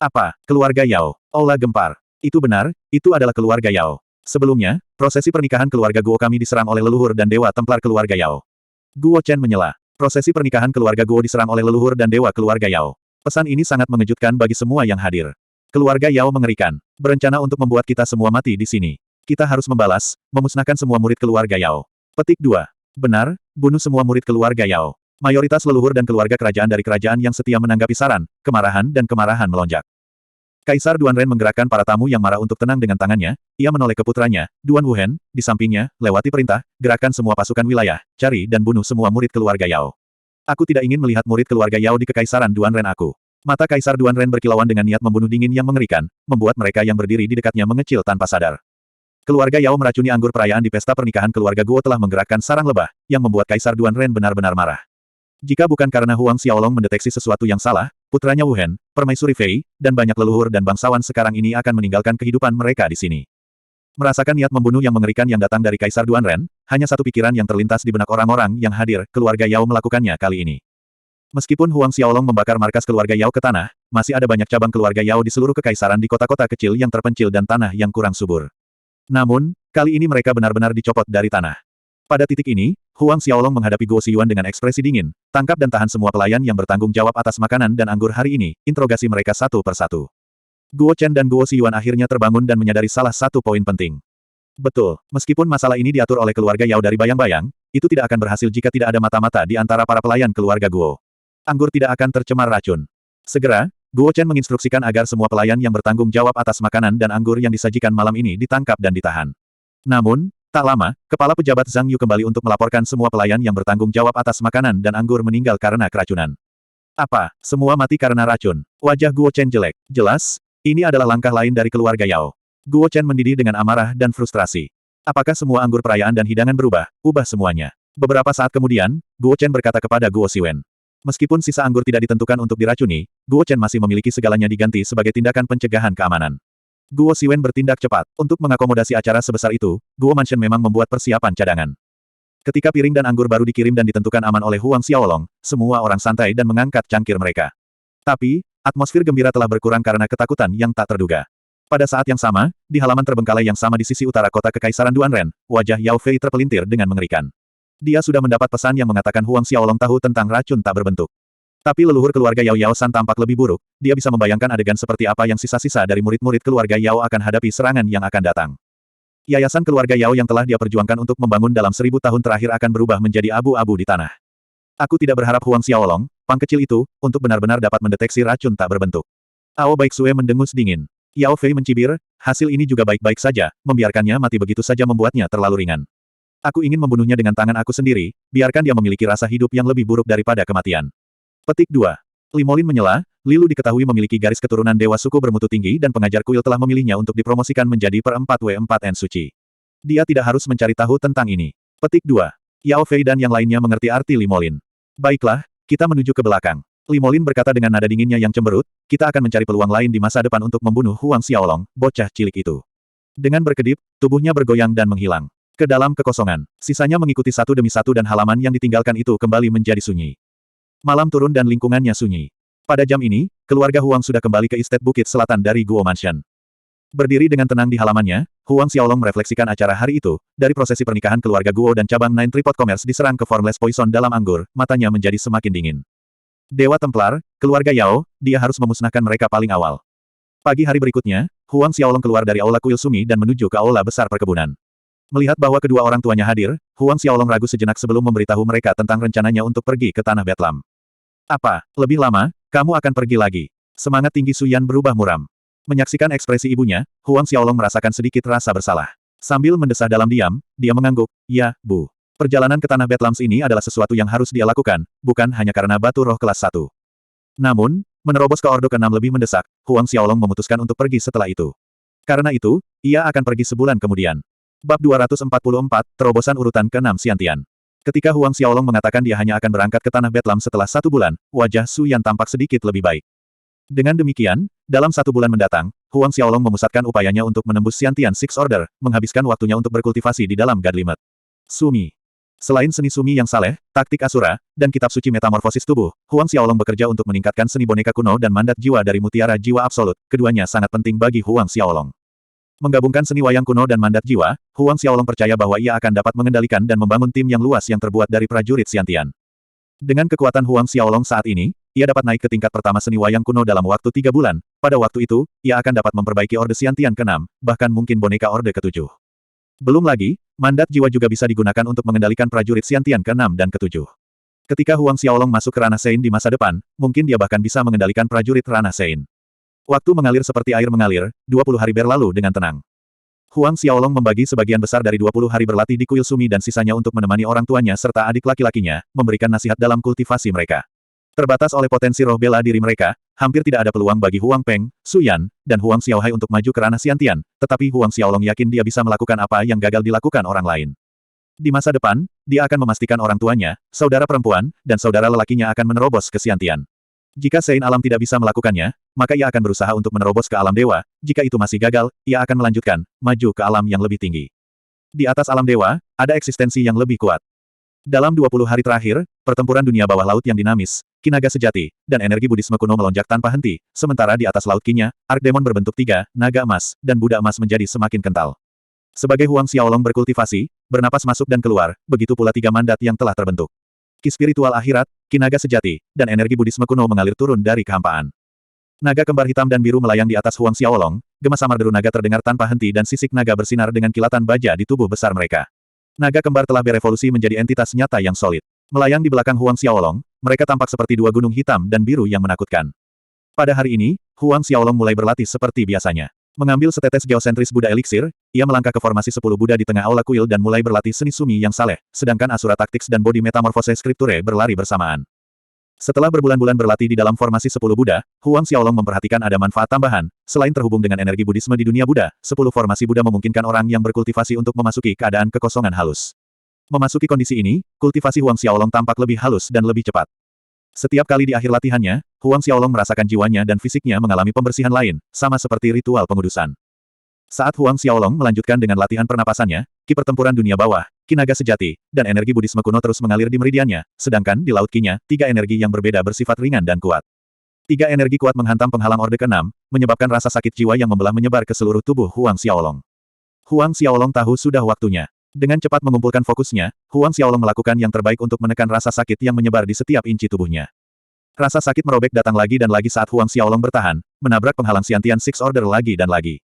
Apa, keluarga Yao? Aula gempar. Itu benar, itu adalah keluarga Yao. Sebelumnya, prosesi pernikahan keluarga Guo kami diserang oleh leluhur dan dewa templar keluarga Yao. Guo Chen menyela. Prosesi pernikahan keluarga Guo diserang oleh leluhur dan dewa keluarga Yao. Pesan ini sangat mengejutkan bagi semua yang hadir. Keluarga Yao mengerikan. Berencana untuk membuat kita semua mati di sini. Kita harus membalas, memusnahkan semua murid keluarga Yao. Petik 2. Benar, bunuh semua murid keluarga Yao. Mayoritas leluhur dan keluarga kerajaan dari kerajaan yang setia menanggapi saran, kemarahan dan kemarahan melonjak. Kaisar Duanren menggerakkan para tamu yang marah untuk tenang dengan tangannya, ia menoleh ke putranya, Duan Wuhen, di sampingnya, lewati perintah, gerakan semua pasukan wilayah, cari dan bunuh semua murid keluarga Yao. Aku tidak ingin melihat murid keluarga Yao di kekaisaran Duanren aku. Mata Kaisar Duanren berkilauan dengan niat membunuh dingin yang mengerikan, membuat mereka yang berdiri di dekatnya mengecil tanpa sadar. Keluarga Yao meracuni anggur perayaan di pesta pernikahan keluarga Guo telah menggerakkan sarang lebah, yang membuat Kaisar Duanren benar-benar marah. Jika bukan karena Huang Xiaolong mendeteksi sesuatu yang salah, putranya Wuhen, Permaisuri Fei, dan banyak leluhur dan bangsawan sekarang ini akan meninggalkan kehidupan mereka di sini. Merasakan niat membunuh yang mengerikan yang datang dari Kaisar Duanren, hanya satu pikiran yang terlintas di benak orang-orang yang hadir, keluarga Yao melakukannya kali ini. Meskipun Huang Xiaolong membakar markas keluarga Yao ke tanah, masih ada banyak cabang keluarga Yao di seluruh kekaisaran di kota-kota kecil yang terpencil dan tanah yang kurang subur. Namun, kali ini mereka benar-benar dicopot dari tanah. Pada titik ini, Huang Xiaolong menghadapi Guo Xiyuan dengan ekspresi dingin, tangkap dan tahan semua pelayan yang bertanggung jawab atas makanan dan anggur hari ini, interogasi mereka satu persatu. Guo Chen dan Guo Xiyuan akhirnya terbangun dan menyadari salah satu poin penting. Betul, meskipun masalah ini diatur oleh keluarga Yao dari bayang-bayang, itu tidak akan berhasil jika tidak ada mata-mata di antara para pelayan keluarga Guo. Anggur tidak akan tercemar racun. Segera, Guo Chen menginstruksikan agar semua pelayan yang bertanggung jawab atas makanan dan anggur yang disajikan malam ini ditangkap dan ditahan. Namun, tak lama, kepala pejabat Zhang Yu kembali untuk melaporkan semua pelayan yang bertanggung jawab atas makanan dan anggur meninggal karena keracunan. Apa, semua mati karena racun? Wajah Guo Chen jelek. Jelas, ini adalah langkah lain dari keluarga Yao. Guo Chen mendidih dengan amarah dan frustrasi. Apakah semua anggur perayaan dan hidangan berubah? Ubah semuanya. Beberapa saat kemudian, Guo Chen berkata kepada Guo Siwen. Meskipun sisa anggur tidak ditentukan untuk diracuni, Guo Chen masih memiliki segalanya diganti sebagai tindakan pencegahan keamanan. Guo Siwen bertindak cepat. Untuk mengakomodasi acara sebesar itu, Guo Mansion memang membuat persiapan cadangan. Ketika piring dan anggur baru dikirim dan ditentukan aman oleh Huang Xiaolong, semua orang santai dan mengangkat cangkir mereka. Tapi, atmosfer gembira telah berkurang karena ketakutan yang tak terduga. Pada saat yang sama, di halaman terbengkalai yang sama di sisi utara kota Kekaisaran Duanren, wajah Yao Fei terpelintir dengan mengerikan. Dia sudah mendapat pesan yang mengatakan Huang Xiaolong tahu tentang racun tak berbentuk. Tapi leluhur keluarga Yao Yao San tampak lebih buruk, dia bisa membayangkan adegan seperti apa yang sisa-sisa dari murid-murid keluarga Yao akan hadapi serangan yang akan datang. Yayasan keluarga Yao yang telah dia perjuangkan untuk membangun dalam 1000 tahun terakhir akan berubah menjadi abu-abu di tanah. Aku tidak berharap Huang Xiaolong, pang kecil itu, untuk benar-benar dapat mendeteksi racun tak berbentuk. Ao Baiksue mendengus dingin. Yao Fei mencibir, hasil ini juga baik-baik saja, membiarkannya mati begitu saja membuatnya terlalu ringan. Aku ingin membunuhnya dengan tangan aku sendiri, biarkan dia memiliki rasa hidup yang lebih buruk daripada kematian. Petik 2. Limolin menyela, Lilu diketahui memiliki garis keturunan dewa suku bermutu tinggi dan pengajar kuil telah memilihnya untuk dipromosikan menjadi per-4W4N suci. Dia tidak harus mencari tahu tentang ini. Petik 2. Yao Fei dan yang lainnya mengerti arti Limolin. Baiklah, kita menuju ke belakang. Limolin berkata dengan nada dinginnya yang cemberut, kita akan mencari peluang lain di masa depan untuk membunuh Huang Xiaolong, bocah cilik itu. Dengan berkedip, tubuhnya bergoyang dan menghilang. Ke dalam kekosongan. Sisanya mengikuti satu demi satu dan halaman yang ditinggalkan itu kembali menjadi sunyi. Malam turun dan lingkungannya sunyi. Pada jam ini, keluarga Huang sudah kembali ke estate bukit selatan dari Guo Mansion. Berdiri dengan tenang di halamannya, Huang Xiaolong merefleksikan acara hari itu, dari prosesi pernikahan keluarga Guo dan cabang Nine Tripod Commerce diserang ke Formless Poison dalam anggur, matanya menjadi semakin dingin. Dewa Templar, keluarga Yao, dia harus memusnahkan mereka paling awal. Pagi hari berikutnya, Huang Xiaolong keluar dari Aula Kuil Sumi dan menuju ke Aula Besar Perkebunan. Melihat bahwa kedua orang tuanya hadir, Huang Xiaolong ragu sejenak sebelum memberitahu mereka tentang rencananya untuk pergi ke Tanah Betlam. Apa, lebih lama, kamu akan pergi lagi? Semangat tinggi Su Yan berubah muram. Menyaksikan ekspresi ibunya, Huang Xiaolong merasakan sedikit rasa bersalah. Sambil mendesah dalam diam, dia mengangguk, ya, Bu. Perjalanan ke Tanah Betlams ini adalah sesuatu yang harus dia lakukan, bukan hanya karena batu roh kelas 1. Namun, menerobos ke Ordo ke-6 lebih mendesak, Huang Xiaolong memutuskan untuk pergi setelah itu. Karena itu, ia akan pergi sebulan kemudian. Bab 244, Terobosan Urutan ke-6 Xiantian. Ketika Huang Xiaolong mengatakan dia hanya akan berangkat ke Tanah Betlam setelah 1 bulan, wajah Su Yan tampak sedikit lebih baik. Dengan demikian, dalam 1 bulan mendatang, Huang Xiaolong memusatkan upayanya untuk menembus Xiantian Six Order, menghabiskan waktunya untuk berkultivasi di dalam God Limit. Sumi. Selain seni Sumi yang saleh, taktik Asura, dan kitab suci metamorfosis tubuh, Huang Xiaolong bekerja untuk meningkatkan seni boneka kuno dan mandat jiwa dari mutiara jiwa absolut, keduanya sangat penting bagi Huang Xiaolong. Menggabungkan seni wayang kuno dan mandat jiwa, Huang Xiaolong percaya bahwa ia akan dapat mengendalikan dan membangun tim yang luas yang terbuat dari prajurit Xiantian. Dengan kekuatan Huang Xiaolong saat ini, ia dapat naik ke tingkat pertama seni wayang kuno dalam waktu 3 bulan, pada waktu itu, ia akan dapat memperbaiki Orde Xiantian ke-6, bahkan mungkin boneka Orde ke-7. Belum lagi, mandat jiwa juga bisa digunakan untuk mengendalikan prajurit Xiantian ke-6 dan ke-7. Ketika Huang Xiaolong masuk ke ranah Sein di masa depan, mungkin dia bahkan bisa mengendalikan prajurit ranah Sein. Waktu mengalir seperti air mengalir, 20 hari berlalu dengan tenang. Huang Xiaolong membagi sebagian besar dari 20 hari berlatih di kuil Sumi dan sisanya untuk menemani orang tuanya serta adik laki-lakinya, memberikan nasihat dalam kultivasi mereka. Terbatas oleh potensi roh bela diri mereka, hampir tidak ada peluang bagi Huang Peng, Su Yan, dan Huang Xiaohai untuk maju ke ranah Xiantian, tetapi Huang Xiaolong yakin dia bisa melakukan apa yang gagal dilakukan orang lain. Di masa depan, dia akan memastikan orang tuanya, saudara perempuan, dan saudara lelakinya akan menerobos ke Xiantian. Jika Sein Alam tidak bisa melakukannya, maka ia akan berusaha untuk menerobos ke alam dewa, jika itu masih gagal, ia akan melanjutkan, maju ke alam yang lebih tinggi. Di atas alam dewa, ada eksistensi yang lebih kuat. Dalam 20 hari terakhir, pertempuran dunia bawah laut yang dinamis, kinaga sejati, dan energi budisme kuno melonjak tanpa henti, sementara di atas laut kinya, Arkdemon berbentuk 3, naga emas, dan Buddha emas menjadi semakin kental. Sebagai Huang Xiaolong berkultivasi, bernapas masuk dan keluar, begitu pula 3 mandat yang telah terbentuk. Ki spiritual akhirat, kinaga sejati, dan energi budisme kuno mengalir turun dari kehampaan. Naga kembar hitam dan biru melayang di atas Huang Xiaolong, gema samar deru naga terdengar tanpa henti dan sisik naga bersinar dengan kilatan baja di tubuh besar mereka. Naga kembar telah berevolusi menjadi entitas nyata yang solid. Melayang di belakang Huang Xiaolong, mereka tampak seperti 2 gunung hitam dan biru yang menakutkan. Pada hari ini, Huang Xiaolong mulai berlatih seperti biasanya. Mengambil setetes geosentris Buddha Elixir, ia melangkah ke formasi 10 Buddha di tengah aula kuil dan mulai berlatih seni Sumi yang saleh, sedangkan Asura Tactics dan Body Metamorphose Scripture berlari bersamaan. Setelah berbulan-bulan berlatih di dalam formasi 10 Buddha, Huang Xiaolong memperhatikan ada manfaat tambahan, selain terhubung dengan energi Budisme di dunia Buddha, 10 formasi Buddha memungkinkan orang yang berkultivasi untuk memasuki keadaan kekosongan halus. Memasuki kondisi ini, kultivasi Huang Xiaolong tampak lebih halus dan lebih cepat. Setiap kali di akhir latihannya, Huang Xiaolong merasakan jiwanya dan fisiknya mengalami pembersihan lain, sama seperti ritual pengudusan. Saat Huang Xiaolong melanjutkan dengan latihan pernapasannya, ki pertempuran dunia bawah, ki naga sejati, dan energi budisme kuno terus mengalir di meridiannya, sedangkan di laut kinya, 3 energi yang berbeda bersifat ringan dan kuat. 3 energi kuat menghantam penghalang Orde ke-6, menyebabkan rasa sakit jiwa yang membelah menyebar ke seluruh tubuh Huang Xiaolong. Huang Xiaolong tahu sudah waktunya. Dengan cepat mengumpulkan fokusnya, Huang Xiaolong melakukan yang terbaik untuk menekan rasa sakit yang menyebar di setiap inci tubuhnya. Rasa sakit merobek datang lagi dan lagi saat Huang Xiaolong bertahan, menabrak penghalang Xiantian Six Order lagi dan lagi.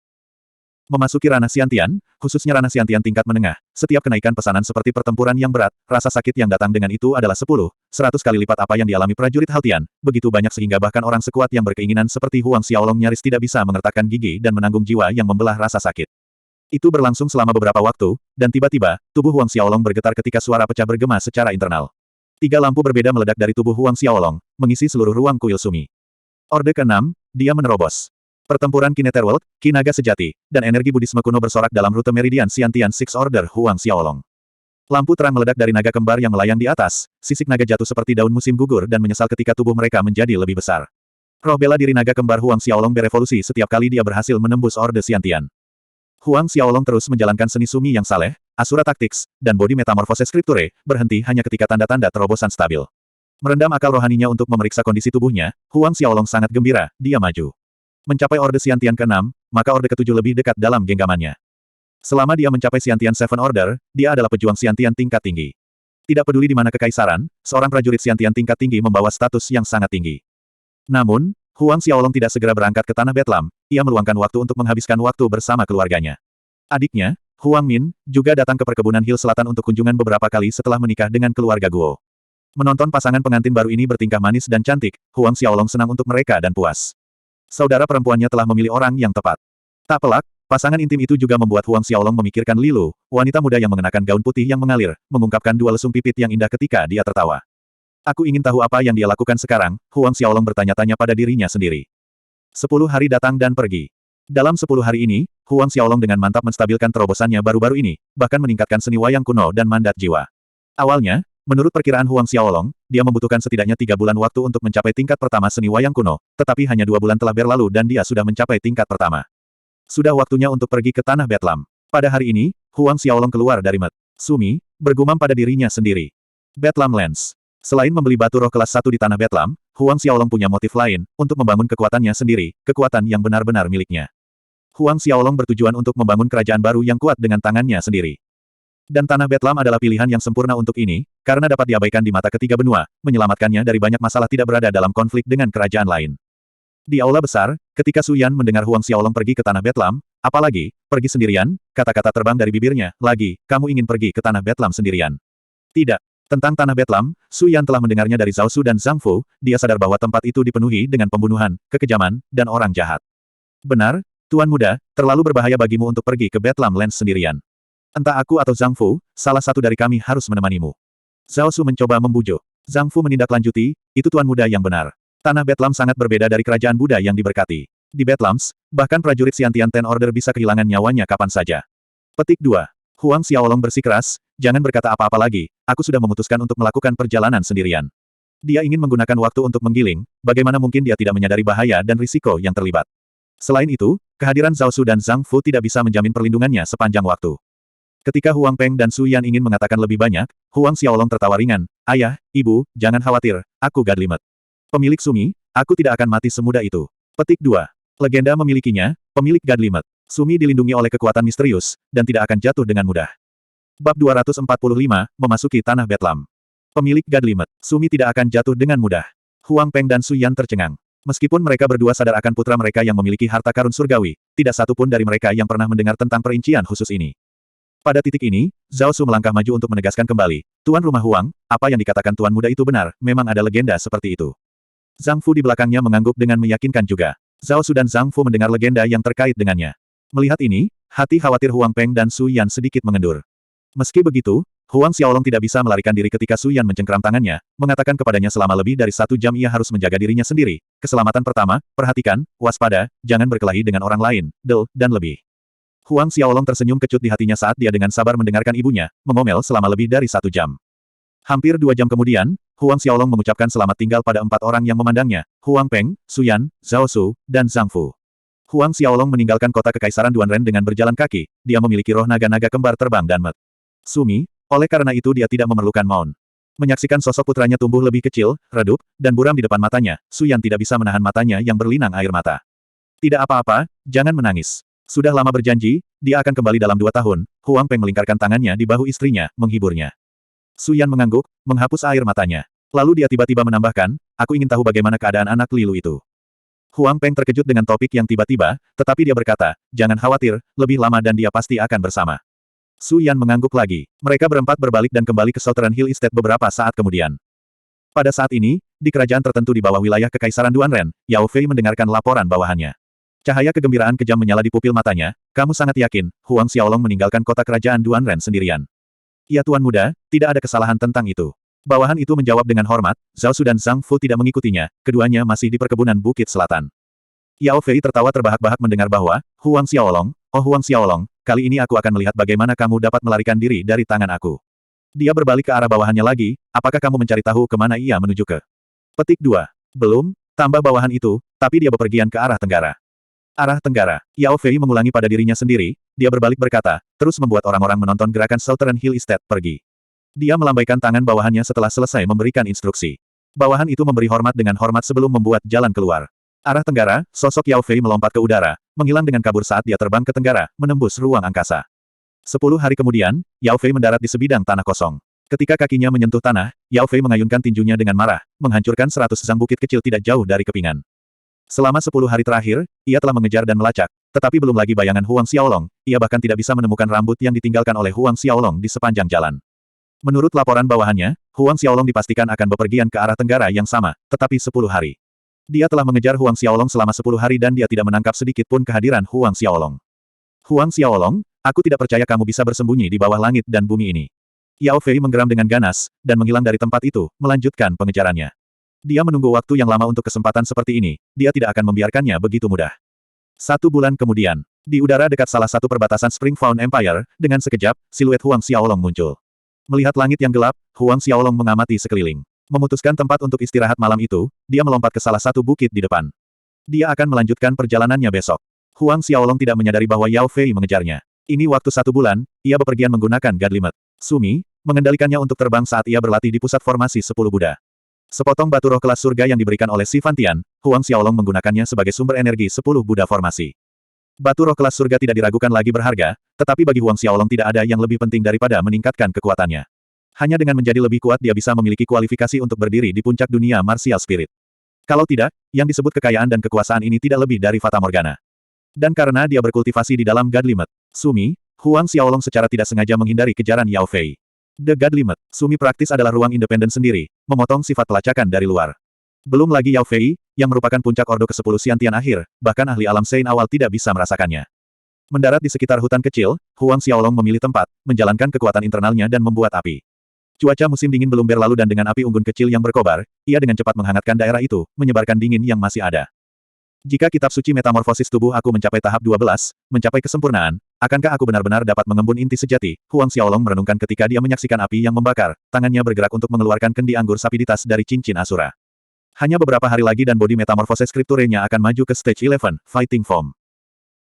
Memasuki ranah Xiantian, khususnya ranah Xiantian tingkat menengah, setiap kenaikan pesanan seperti pertempuran yang berat, rasa sakit yang datang dengan itu adalah 10, 100 kali lipat apa yang dialami prajurit Haltian, begitu banyak sehingga bahkan orang sekuat yang berkeinginan seperti Huang Xiaolong nyaris tidak bisa mengertakkan gigi dan menanggung jiwa yang membelah rasa sakit. Itu berlangsung selama beberapa waktu, dan tiba-tiba, tubuh Huang Xiaolong bergetar ketika suara pecah bergema secara internal. 3 lampu berbeda meledak dari tubuh Huang Xiaolong, mengisi seluruh ruang kuil Sumi. Orde ke-6, dia menerobos. Pertempuran ki Netherworld, ki naga sejati, dan energi budisme kuno bersorak dalam rute meridian Xiantian Six Order Huang Xiaolong. Lampu terang meledak dari naga kembar yang melayang di atas, sisik naga jatuh seperti daun musim gugur dan menyesal ketika tubuh mereka menjadi lebih besar. Roh bela diri naga kembar Huang Xiaolong berevolusi setiap kali dia berhasil menembus Orde Xiantian. Huang Xiaolong terus menjalankan seni Sumi yang saleh, Asura Tactics, dan Body Metamorphose Scripture, berhenti hanya ketika tanda-tanda terobosan stabil. Merendam akal rohaninya untuk memeriksa kondisi tubuhnya, Huang Xiaolong sangat gembira, dia maju. Mencapai Orde Xiantian ke-6, maka Orde ke-7 lebih dekat dalam genggamannya. Selama dia mencapai Xiantian Seven Order, dia adalah pejuang Xiantian tingkat tinggi. Tidak peduli di mana kekaisaran, seorang prajurit Xiantian tingkat tinggi membawa status yang sangat tinggi. Namun, Huang Xiaolong tidak segera berangkat ke Tanah Betlam, ia meluangkan waktu untuk menghabiskan waktu bersama keluarganya. Adiknya, Huang Min, juga datang ke perkebunan Hill Selatan untuk kunjungan beberapa kali setelah menikah dengan keluarga Guo. Menonton pasangan pengantin baru ini bertingkah manis dan cantik, Huang Xiaolong senang untuk mereka dan puas. Saudara perempuannya telah memilih orang yang tepat. Tak pelak, pasangan intim itu juga membuat Huang Xiaolong memikirkan Lilu, wanita muda yang mengenakan gaun putih yang mengalir, mengungkapkan dua lesung pipit yang indah ketika dia tertawa. Aku ingin tahu apa yang dia lakukan sekarang, Huang Xiaolong bertanya-tanya pada dirinya sendiri. 10 hari datang dan pergi. Dalam 10 hari ini, Huang Xiaolong dengan mantap menstabilkan terobosannya baru-baru ini, bahkan meningkatkan seni wayang kuno dan mandat jiwa. Awalnya, menurut perkiraan Huang Xiaolong, dia membutuhkan setidaknya 3 bulan waktu untuk mencapai tingkat pertama seni wayang kuno, tetapi hanya 2 bulan telah berlalu dan dia sudah mencapai tingkat pertama. Sudah waktunya untuk pergi ke Tanah Betlam. Pada hari ini, Huang Xiaolong keluar dari Met Sumi, bergumam pada dirinya sendiri. Betlam Lens. Selain membeli batu roh kelas 1 di Tanah Betlam, Huang Xiaolong punya motif lain, untuk membangun kekuatannya sendiri, kekuatan yang benar-benar miliknya. Huang Xiaolong bertujuan untuk membangun kerajaan baru yang kuat dengan tangannya sendiri. Dan Tanah Betlam adalah pilihan yang sempurna untuk ini, karena dapat diabaikan di mata ketiga benua, menyelamatkannya dari banyak masalah tidak berada dalam konflik dengan kerajaan lain. Di aula besar, ketika Su Yan mendengar Huang Xiaolong pergi ke Tanah Betlam, apalagi, pergi sendirian, kata-kata terbang dari bibirnya, lagi, kamu ingin pergi ke Tanah Betlam sendirian. Tidak. Tentang Tanah Betlam, Su Yan telah mendengarnya dari Zhao Su dan Zhang Fu, dia sadar bahwa tempat itu dipenuhi dengan pembunuhan, kekejaman, dan orang jahat. Benar, Tuan Muda, terlalu berbahaya bagimu untuk pergi ke Betlam Lens sendirian. Entah aku atau Zhang Fu, salah satu dari kami harus menemanimu. Zhao Su mencoba membujuk. Zhang Fu menindaklanjuti, itu Tuan Muda yang benar. Tanah Betlam sangat berbeda dari kerajaan Buddha yang diberkati. Di Betlams, bahkan prajurit Xiantian Ten Order bisa kehilangan nyawanya kapan saja. Petik 2. Huang Xiaolong bersikeras, jangan berkata apa-apa lagi, aku sudah memutuskan untuk melakukan perjalanan sendirian. Dia ingin menggunakan waktu untuk menggiling, bagaimana mungkin dia tidak menyadari bahaya dan risiko yang terlibat. Selain itu, kehadiran Zhao Su dan Zhang Fu tidak bisa menjamin perlindungannya sepanjang waktu. Ketika Huang Peng dan Su Yan ingin mengatakan lebih banyak, Huang Xiaolong tertawa ringan, ayah, ibu, jangan khawatir, aku Gadlimet. Pemilik Sumi, aku tidak akan mati semudah itu. Petik 2. Legenda memilikinya, pemilik Gadlimet. Sumi dilindungi oleh kekuatan misterius, dan tidak akan jatuh dengan mudah. Bab 245, memasuki Tanah Betlam. Pemilik Gadlimet. Sumi tidak akan jatuh dengan mudah. Huang Peng dan Su Yan tercengang. Meskipun mereka berdua sadar akan putra mereka yang memiliki harta karun surgawi, tidak satu pun dari mereka yang pernah mendengar tentang perincian khusus ini. Pada titik ini, Zhao Su melangkah maju untuk menegaskan kembali, Tuan Rumah Huang, apa yang dikatakan Tuan Muda itu benar, memang ada legenda seperti itu. Zhang Fu di belakangnya mengangguk dengan meyakinkan juga. Zhao Su dan Zhang Fu mendengar legenda yang terkait dengannya. Melihat ini, hati khawatir Huang Peng dan Su Yan sedikit mengendur. Meski begitu, Huang Xiaolong tidak bisa melarikan diri ketika Su Yan mencengkram tangannya, mengatakan kepadanya selama lebih dari 1 jam ia harus menjaga dirinya sendiri. Keselamatan pertama, perhatikan, waspada, jangan berkelahi dengan orang lain, dan lebih. Huang Xiaolong tersenyum kecut di hatinya saat dia dengan sabar mendengarkan ibunya, mengomel selama lebih dari 1 jam. Hampir 2 jam kemudian, Huang Xiaolong mengucapkan selamat tinggal pada 4 orang yang memandangnya, Huang Peng, Su Yan, Zhao Su, dan Zhang Fu. Huang Xiaolong meninggalkan kota kekaisaran Duanren dengan berjalan kaki, dia memiliki roh naga-naga kembar terbang dan Met Sumi, oleh karena itu dia tidak memerlukan Maun. Menyaksikan sosok putranya tumbuh lebih kecil, redup, dan buram di depan matanya, Su Yan tidak bisa menahan matanya yang berlinang air mata. Tidak apa-apa, jangan menangis. Sudah lama berjanji, dia akan kembali dalam 2 tahun, Huang Peng melingkarkan tangannya di bahu istrinya, menghiburnya. Su Yan mengangguk, menghapus air matanya. Lalu dia tiba-tiba menambahkan, aku ingin tahu bagaimana keadaan anak Lilu itu. Huang Peng terkejut dengan topik yang tiba-tiba, tetapi dia berkata, jangan khawatir, lebih lama dan dia pasti akan bersama. Su Yan mengangguk lagi. Mereka berempat berbalik dan kembali ke Southern Hill Estate beberapa saat kemudian. Pada saat ini, di kerajaan tertentu di bawah wilayah Kekaisaran Duanren, Yao Fei mendengarkan laporan bawahannya. Cahaya kegembiraan kejam menyala di pupil matanya, kamu sangat yakin, Huang Xiaolong meninggalkan kota kerajaan Duanren sendirian. Ya Tuan Muda, tidak ada kesalahan tentang itu. Bawahan itu menjawab dengan hormat, Zhao Su dan Zhang Fu tidak mengikutinya, keduanya masih di perkebunan Bukit Selatan. Yao Fei tertawa terbahak-bahak mendengar bahwa, Huang Xiaolong, oh Huang Xiaolong, kali ini aku akan melihat bagaimana kamu dapat melarikan diri dari tangan aku. Dia berbalik ke arah bawahannya lagi, apakah kamu mencari tahu kemana ia menuju ke? Petik 2. Belum, tambah bawahan itu, tapi dia bepergian ke arah tenggara. Arah tenggara, Yao Fei mengulangi pada dirinya sendiri, dia berbalik berkata, terus membuat orang-orang menonton gerakan Southern Hill Estate pergi. Dia melambaikan tangan bawahannya setelah selesai memberikan instruksi. Bawahan itu memberi hormat dengan hormat sebelum membuat jalan keluar. Arah tenggara, sosok Yao Fei melompat ke udara, menghilang dengan kabur saat dia terbang ke tenggara, menembus ruang angkasa. 10 hari kemudian, Yao Fei mendarat di sebidang tanah kosong. Ketika kakinya menyentuh tanah, Yao Fei mengayunkan tinjunya dengan marah, menghancurkan 100 zang bukit kecil tidak jauh dari kepingan. Selama 10 hari terakhir, ia telah mengejar dan melacak, tetapi belum lagi bayangan Huang Xiaolong, ia bahkan tidak bisa menemukan rambut yang ditinggalkan oleh Huang Xiaolong di sepanjang jalan. Menurut laporan bawahannya, Huang Xiaolong dipastikan akan bepergian ke arah tenggara yang sama, tetapi 10 hari. Dia telah mengejar Huang Xiaolong selama 10 hari dan dia tidak menangkap sedikit pun kehadiran Huang Xiaolong. Huang Xiaolong, aku tidak percaya kamu bisa bersembunyi di bawah langit dan bumi ini. Yao Fei menggeram dengan ganas, dan menghilang dari tempat itu, melanjutkan pengejarannya. Dia menunggu waktu yang lama untuk kesempatan seperti ini, dia tidak akan membiarkannya begitu mudah. 1 bulan kemudian, di udara dekat salah satu perbatasan Springfound Empire, dengan sekejap, siluet Huang Xiaolong muncul. Melihat langit yang gelap, Huang Xiaolong mengamati sekeliling. Memutuskan tempat untuk istirahat malam itu, dia melompat ke salah satu bukit di depan. Dia akan melanjutkan perjalanannya besok. Huang Xiaolong tidak menyadari bahwa Yao Fei mengejarnya. Ini waktu 1 bulan, ia bepergian menggunakan God Limit. Sumi, mengendalikannya untuk terbang saat ia berlatih di pusat formasi 10 Buddha. Sepotong batu roh kelas surga yang diberikan oleh Si Fantian, Huang Xiaolong menggunakannya sebagai sumber energi 10 Buddha formasi. Batu roh kelas surga tidak diragukan lagi berharga, tetapi bagi Huang Xiaolong tidak ada yang lebih penting daripada meningkatkan kekuatannya. Hanya dengan menjadi lebih kuat dia bisa memiliki kualifikasi untuk berdiri di puncak dunia martial spirit. Kalau tidak, yang disebut kekayaan dan kekuasaan ini tidak lebih dari fata morgana. Dan karena dia berkultivasi di dalam God Limit, Sumi, Huang Xiaolong secara tidak sengaja menghindari kejaran Yao Fei. The God Limit, Sumi praktis adalah ruang independen sendiri, memotong sifat pelacakan dari luar. Belum lagi Yao Fei, yang merupakan puncak ordo ke-10 Xiantian akhir, bahkan ahli alam Sein awal tidak bisa merasakannya. Mendarat di sekitar hutan kecil, Huang Xiaolong memilih tempat, menjalankan kekuatan internalnya dan membuat api. Cuaca musim dingin belum berlalu dan dengan api unggun kecil yang berkobar, ia dengan cepat menghangatkan daerah itu, menyebarkan dingin yang masih ada. Jika kitab suci metamorfosis tubuh aku mencapai tahap 12, mencapai kesempurnaan, akankah aku benar-benar dapat mengembun inti sejati? Huang Xiaolong merenungkan ketika dia menyaksikan api yang membakar, tangannya bergerak untuk mengeluarkan kendi anggur sapiditas dari cincin Asura. Hanya beberapa hari lagi dan bodi metamorfosis skripturenya akan maju ke stage 11, Fighting Form.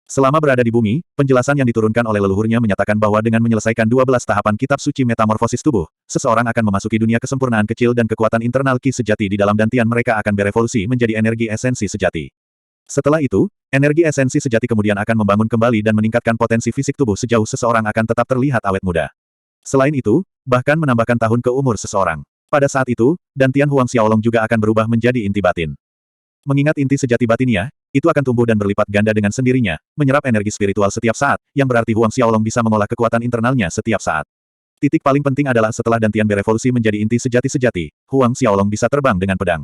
Selama berada di bumi, penjelasan yang diturunkan oleh leluhurnya menyatakan bahwa dengan menyelesaikan 12 tahapan kitab suci metamorfosis tubuh, seseorang akan memasuki dunia kesempurnaan kecil dan kekuatan internal ki sejati di dalam dantian mereka akan berevolusi menjadi energi esensi sejati. Setelah itu, energi esensi sejati kemudian akan membangun kembali dan meningkatkan potensi fisik tubuh sejauh seseorang akan tetap terlihat awet muda. Selain itu, bahkan menambahkan tahun ke umur seseorang. Pada saat itu, dantian Huang Xiaolong juga akan berubah menjadi inti batin. Mengingat inti sejati batinnya, itu akan tumbuh dan berlipat ganda dengan sendirinya, menyerap energi spiritual setiap saat, yang berarti Huang Xiaolong bisa mengolah kekuatan internalnya setiap saat. Titik paling penting adalah setelah dantian berevolusi menjadi inti sejati-sejati, Huang Xiaolong bisa terbang dengan pedang.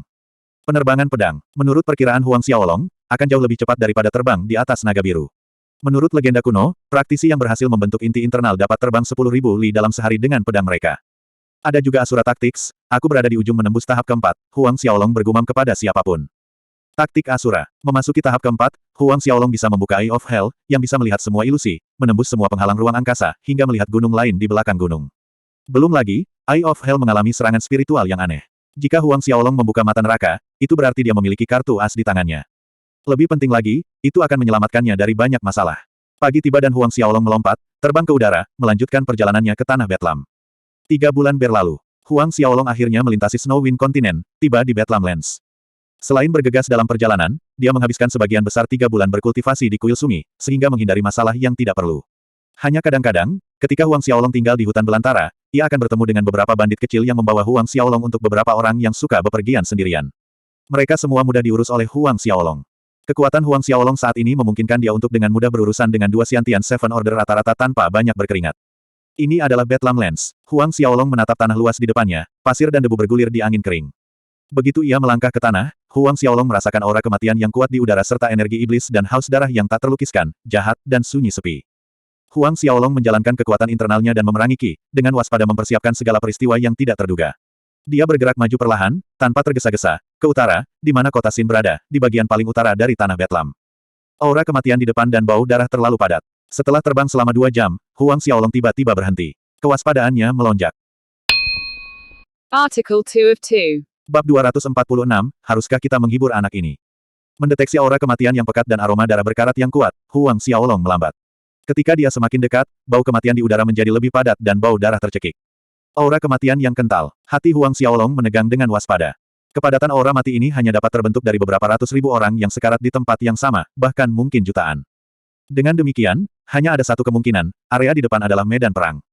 Penerbangan pedang, menurut perkiraan Huang Xiaolong, akan jauh lebih cepat daripada terbang di atas naga biru. Menurut legenda kuno, praktisi yang berhasil membentuk inti internal dapat terbang 10.000 li dalam sehari dengan pedang mereka. Ada juga Asura Tactics, aku berada di ujung menembus tahap keempat, Huang Xiaolong bergumam kepada siapapun. Taktik Asura, memasuki tahap keempat, Huang Xiaolong bisa membuka Eye of Hell, yang bisa melihat semua ilusi, menembus semua penghalang ruang angkasa, hingga melihat gunung lain di belakang gunung. Belum lagi, Eye of Hell mengalami serangan spiritual yang aneh. Jika Huang Xiaolong membuka mata neraka, itu berarti dia memiliki kartu as di tangannya. Lebih penting lagi, itu akan menyelamatkannya dari banyak masalah. Pagi tiba dan Huang Xiaolong melompat, terbang ke udara, melanjutkan perjalanannya ke tanah Betlam. 3 bulan berlalu, Huang Xiaolong akhirnya melintasi Snow Wind Continent, tiba di Betlam Lands. Selain bergegas dalam perjalanan, dia menghabiskan sebagian besar 3 bulan berkultivasi di kuil Sumi, sehingga menghindari masalah yang tidak perlu. Hanya kadang-kadang, ketika Huang Xiaolong tinggal di hutan belantara, ia akan bertemu dengan beberapa bandit kecil yang membawa Huang Xiaolong untuk beberapa orang yang suka bepergian sendirian. Mereka semua mudah diurus oleh Huang Xiaolong. Kekuatan Huang Xiaolong saat ini memungkinkan dia untuk dengan mudah berurusan dengan 2 Xiantian Seven Order rata-rata tanpa banyak berkeringat. Ini adalah Betlam Lands. Huang Xiaolong menatap tanah luas di depannya, pasir dan debu bergulir di angin kering. Begitu ia melangkah ke tanah, Huang Xiaolong merasakan aura kematian yang kuat di udara serta energi iblis dan haus darah yang tak terlukiskan, jahat, dan sunyi sepi. Huang Xiaolong menjalankan kekuatan internalnya dan memerangi Qi, dengan waspada mempersiapkan segala peristiwa yang tidak terduga. Dia bergerak maju perlahan, tanpa tergesa-gesa, ke utara, di mana kota Xin berada, di bagian paling utara dari tanah Betlam. Aura kematian di depan dan bau darah terlalu padat. Setelah terbang selama 2 jam, Huang Xiaolong tiba-tiba berhenti. Kewaspadaannya melonjak. Article 2 of 2. Bab 246, haruskah kita menghibur anak ini? Mendeteksi aura kematian yang pekat dan aroma darah berkarat yang kuat, Huang Xiaolong melambat. Ketika dia semakin dekat, bau kematian di udara menjadi lebih padat dan bau darah tercekik. Aura kematian yang kental. Hati Huang Xiaolong menegang dengan waspada. Kepadatan aura mati ini hanya dapat terbentuk dari beberapa ratus ribu orang yang sekarat di tempat yang sama, bahkan mungkin jutaan. Dengan demikian, hanya ada satu kemungkinan, area di depan adalah medan perang.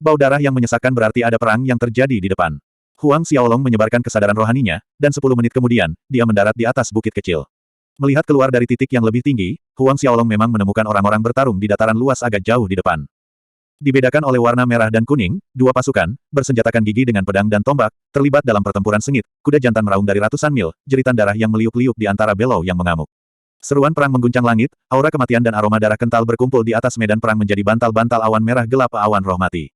Bau darah yang menyesakkan berarti ada perang yang terjadi di depan. Huang Xiaolong menyebarkan kesadaran rohaninya, dan 10 menit kemudian, dia mendarat di atas bukit kecil. Melihat keluar dari titik yang lebih tinggi, Huang Xiaolong memang menemukan orang-orang bertarung di dataran luas agak jauh di depan. Dibedakan oleh warna merah dan kuning, dua pasukan, bersenjatakan gigi dengan pedang dan tombak, terlibat dalam pertempuran sengit, kuda jantan meraung dari ratusan mil, jeritan darah yang meliuk-liuk di antara belau yang mengamuk. Seruan perang mengguncang langit, aura kematian dan aroma darah kental berkumpul di atas medan perang menjadi bantal-bantal awan merah gelap awan roh mati.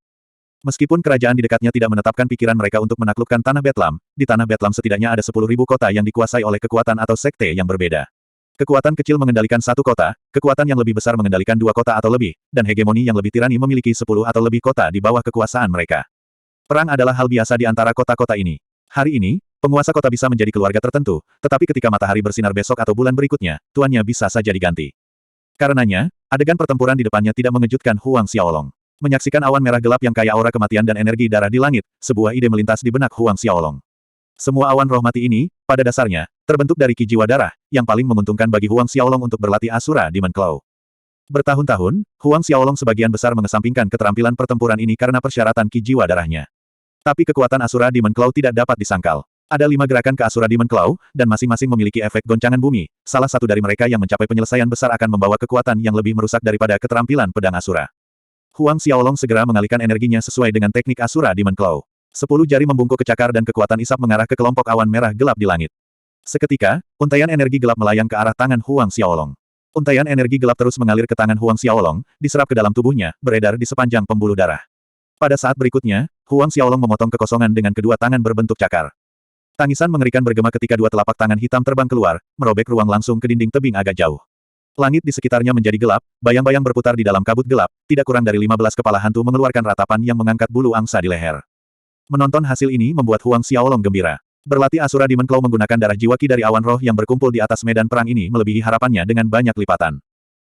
Meskipun kerajaan di dekatnya tidak menetapkan pikiran mereka untuk menaklukkan Tanah Betlam, di Tanah Betlam setidaknya ada 10.000 kota yang dikuasai oleh kekuatan atau sekte yang berbeda. Kekuatan kecil mengendalikan satu kota, kekuatan yang lebih besar mengendalikan dua kota atau lebih, dan hegemoni yang lebih tirani memiliki 10 atau lebih kota di bawah kekuasaan mereka. Perang adalah hal biasa di antara kota-kota ini. Hari ini, penguasa kota bisa menjadi keluarga tertentu, tetapi ketika matahari bersinar besok atau bulan berikutnya, tuannya bisa saja diganti. Karenanya, adegan pertempuran di depannya tidak mengejutkan Huang Xiaolong. Menyaksikan awan merah gelap yang kaya aura kematian dan energi darah di langit, sebuah ide melintas di benak Huang Xiaolong. Semua awan roh mati ini, pada dasarnya, terbentuk dari ki jiwa darah, yang paling menguntungkan bagi Huang Xiaolong untuk berlatih Asura Demon Claw. Bertahun-tahun, Huang Xiaolong sebagian besar mengesampingkan keterampilan pertempuran ini karena persyaratan ki jiwa darahnya. Tapi kekuatan Asura Demon Claw tidak dapat disangkal. Ada 5 gerakan ke Asura Demon Claw, dan masing-masing memiliki efek goncangan bumi. Salah satu dari mereka yang mencapai penyelesaian besar akan membawa kekuatan yang lebih merusak daripada keterampilan pedang Asura. Huang Xiaolong segera mengalihkan energinya sesuai dengan teknik Asura Demon Claw. 10 jari membungkuk ke cakar dan kekuatan isap mengarah ke kelompok awan merah gelap di langit. Seketika, untaian energi gelap melayang ke arah tangan Huang Xiaolong. Untaian energi gelap terus mengalir ke tangan Huang Xiaolong, diserap ke dalam tubuhnya, beredar di sepanjang pembuluh darah. Pada saat berikutnya, Huang Xiaolong memotong kekosongan dengan kedua tangan berbentuk cakar. Tangisan mengerikan bergema ketika dua telapak tangan hitam terbang keluar, merobek ruang langsung ke dinding tebing agak jauh. Langit di sekitarnya menjadi gelap, bayang-bayang berputar di dalam kabut gelap, tidak kurang dari 15 kepala hantu mengeluarkan ratapan yang mengangkat bulu angsa di leher. Menonton hasil ini membuat Huang Xiaolong gembira. Berlatih Asura Demon Claw menggunakan darah jiwa ki dari awan roh yang berkumpul di atas medan perang ini melebihi harapannya dengan banyak lipatan.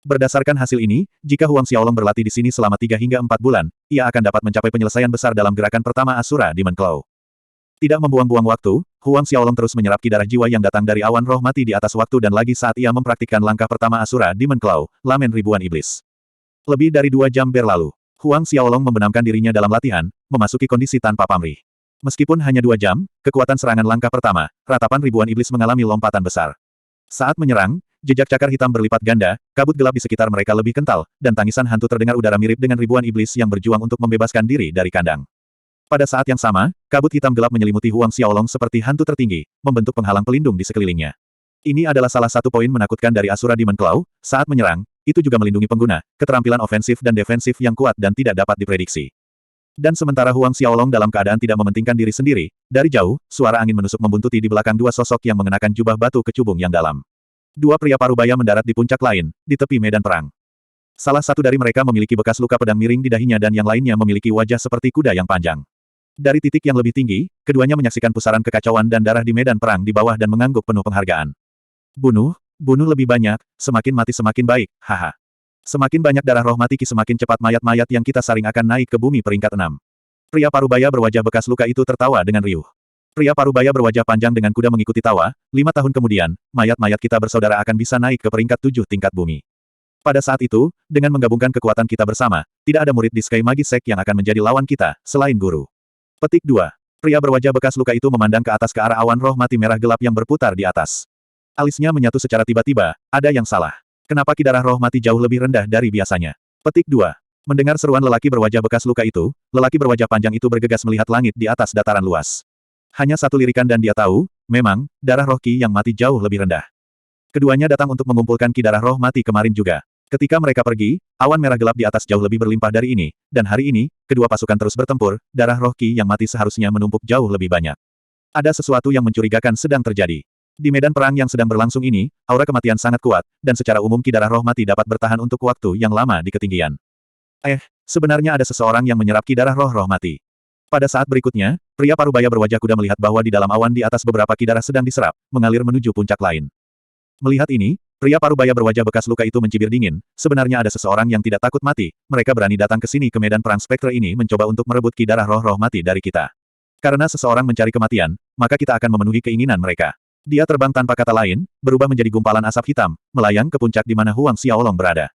Berdasarkan hasil ini, jika Huang Xiaolong berlatih di sini selama 3 hingga 4 bulan, ia akan dapat mencapai penyelesaian besar dalam gerakan pertama Asura Demon Claw. Tidak membuang-buang waktu, Huang Xiaolong terus menyerap ki darah jiwa yang datang dari awan roh mati di atas waktu dan lagi saat ia mempraktikkan langkah pertama Asura Demon Claw, Lamen Ribuan Iblis. Lebih dari 2 jam berlalu, Huang Xiaolong membenamkan dirinya dalam latihan, memasuki kondisi tanpa pamrih. Meskipun hanya 2 jam, kekuatan serangan langkah pertama, ratapan ribuan iblis mengalami lompatan besar. Saat menyerang, jejak cakar hitam berlipat ganda, kabut gelap di sekitar mereka lebih kental, dan tangisan hantu terdengar udara mirip dengan ribuan iblis yang berjuang untuk membebaskan diri dari kandang. Pada saat yang sama, kabut hitam gelap menyelimuti Huang Xiaolong seperti hantu tertinggi, membentuk penghalang pelindung di sekelilingnya. Ini adalah salah satu poin menakutkan dari Asura Demon Claw, saat menyerang, itu juga melindungi pengguna, keterampilan ofensif dan defensif yang kuat dan tidak dapat diprediksi. Dan sementara Huang Xiaolong dalam keadaan tidak mementingkan diri sendiri, dari jauh, suara angin menusuk membuntuti di belakang dua sosok yang mengenakan jubah batu kecubung yang dalam. Dua pria parubaya mendarat di puncak lain, di tepi medan perang. Salah satu dari mereka memiliki bekas luka pedang miring di dahinya dan yang lainnya memiliki wajah seperti kuda yang panjang. Dari titik yang lebih tinggi, keduanya menyaksikan pusaran kekacauan dan darah di medan perang di bawah dan mengangguk penuh penghargaan. Bunuh lebih banyak, semakin mati semakin baik, haha. Semakin banyak darah roh mati ki semakin cepat mayat-mayat yang kita saring akan naik ke bumi peringkat 6. Pria parubaya berwajah bekas luka itu tertawa dengan riuh. Pria parubaya berwajah panjang dengan kuda mengikuti tawa, 5 tahun kemudian, mayat-mayat kita bersaudara akan bisa naik ke peringkat 7 tingkat bumi. Pada saat itu, dengan menggabungkan kekuatan kita bersama, tidak ada murid di Sky Magi Sect yang akan menjadi lawan kita, selain guru. Petik 2. Pria berwajah bekas luka itu memandang ke atas ke arah awan roh mati merah gelap yang berputar di atas. Alisnya menyatu secara tiba-tiba, ada yang salah. Kenapa ki darah roh mati jauh lebih rendah dari biasanya? Petik 2. Mendengar seruan lelaki berwajah bekas luka itu, lelaki berwajah panjang itu bergegas melihat langit di atas dataran luas. Hanya satu lirikan dan dia tahu, memang, darah roh ki yang mati jauh lebih rendah. Keduanya datang untuk mengumpulkan ki darah roh mati kemarin juga. Ketika mereka pergi, awan merah gelap di atas jauh lebih berlimpah dari ini, dan hari ini, kedua pasukan terus bertempur, darah roh ki yang mati seharusnya menumpuk jauh lebih banyak. Ada sesuatu yang mencurigakan sedang terjadi. Di medan perang yang sedang berlangsung ini, aura kematian sangat kuat, dan secara umum ki darah roh mati dapat bertahan untuk waktu yang lama di ketinggian. Sebenarnya ada seseorang yang menyerap ki darah roh mati. Pada saat berikutnya, pria parubaya berwajah kuda melihat bahwa di dalam awan di atas beberapa ki darah sedang diserap, mengalir menuju puncak lain. Melihat ini, pria parubaya berwajah bekas luka itu mencibir dingin, sebenarnya ada seseorang yang tidak takut mati, mereka berani datang ke sini ke medan perang spektre ini mencoba untuk merebut ki darah roh mati dari kita. Karena seseorang mencari kematian, maka kita akan memenuhi keinginan mereka. Dia terbang tanpa kata lain, berubah menjadi gumpalan asap hitam, melayang ke puncak di mana Huang Xiaolong berada.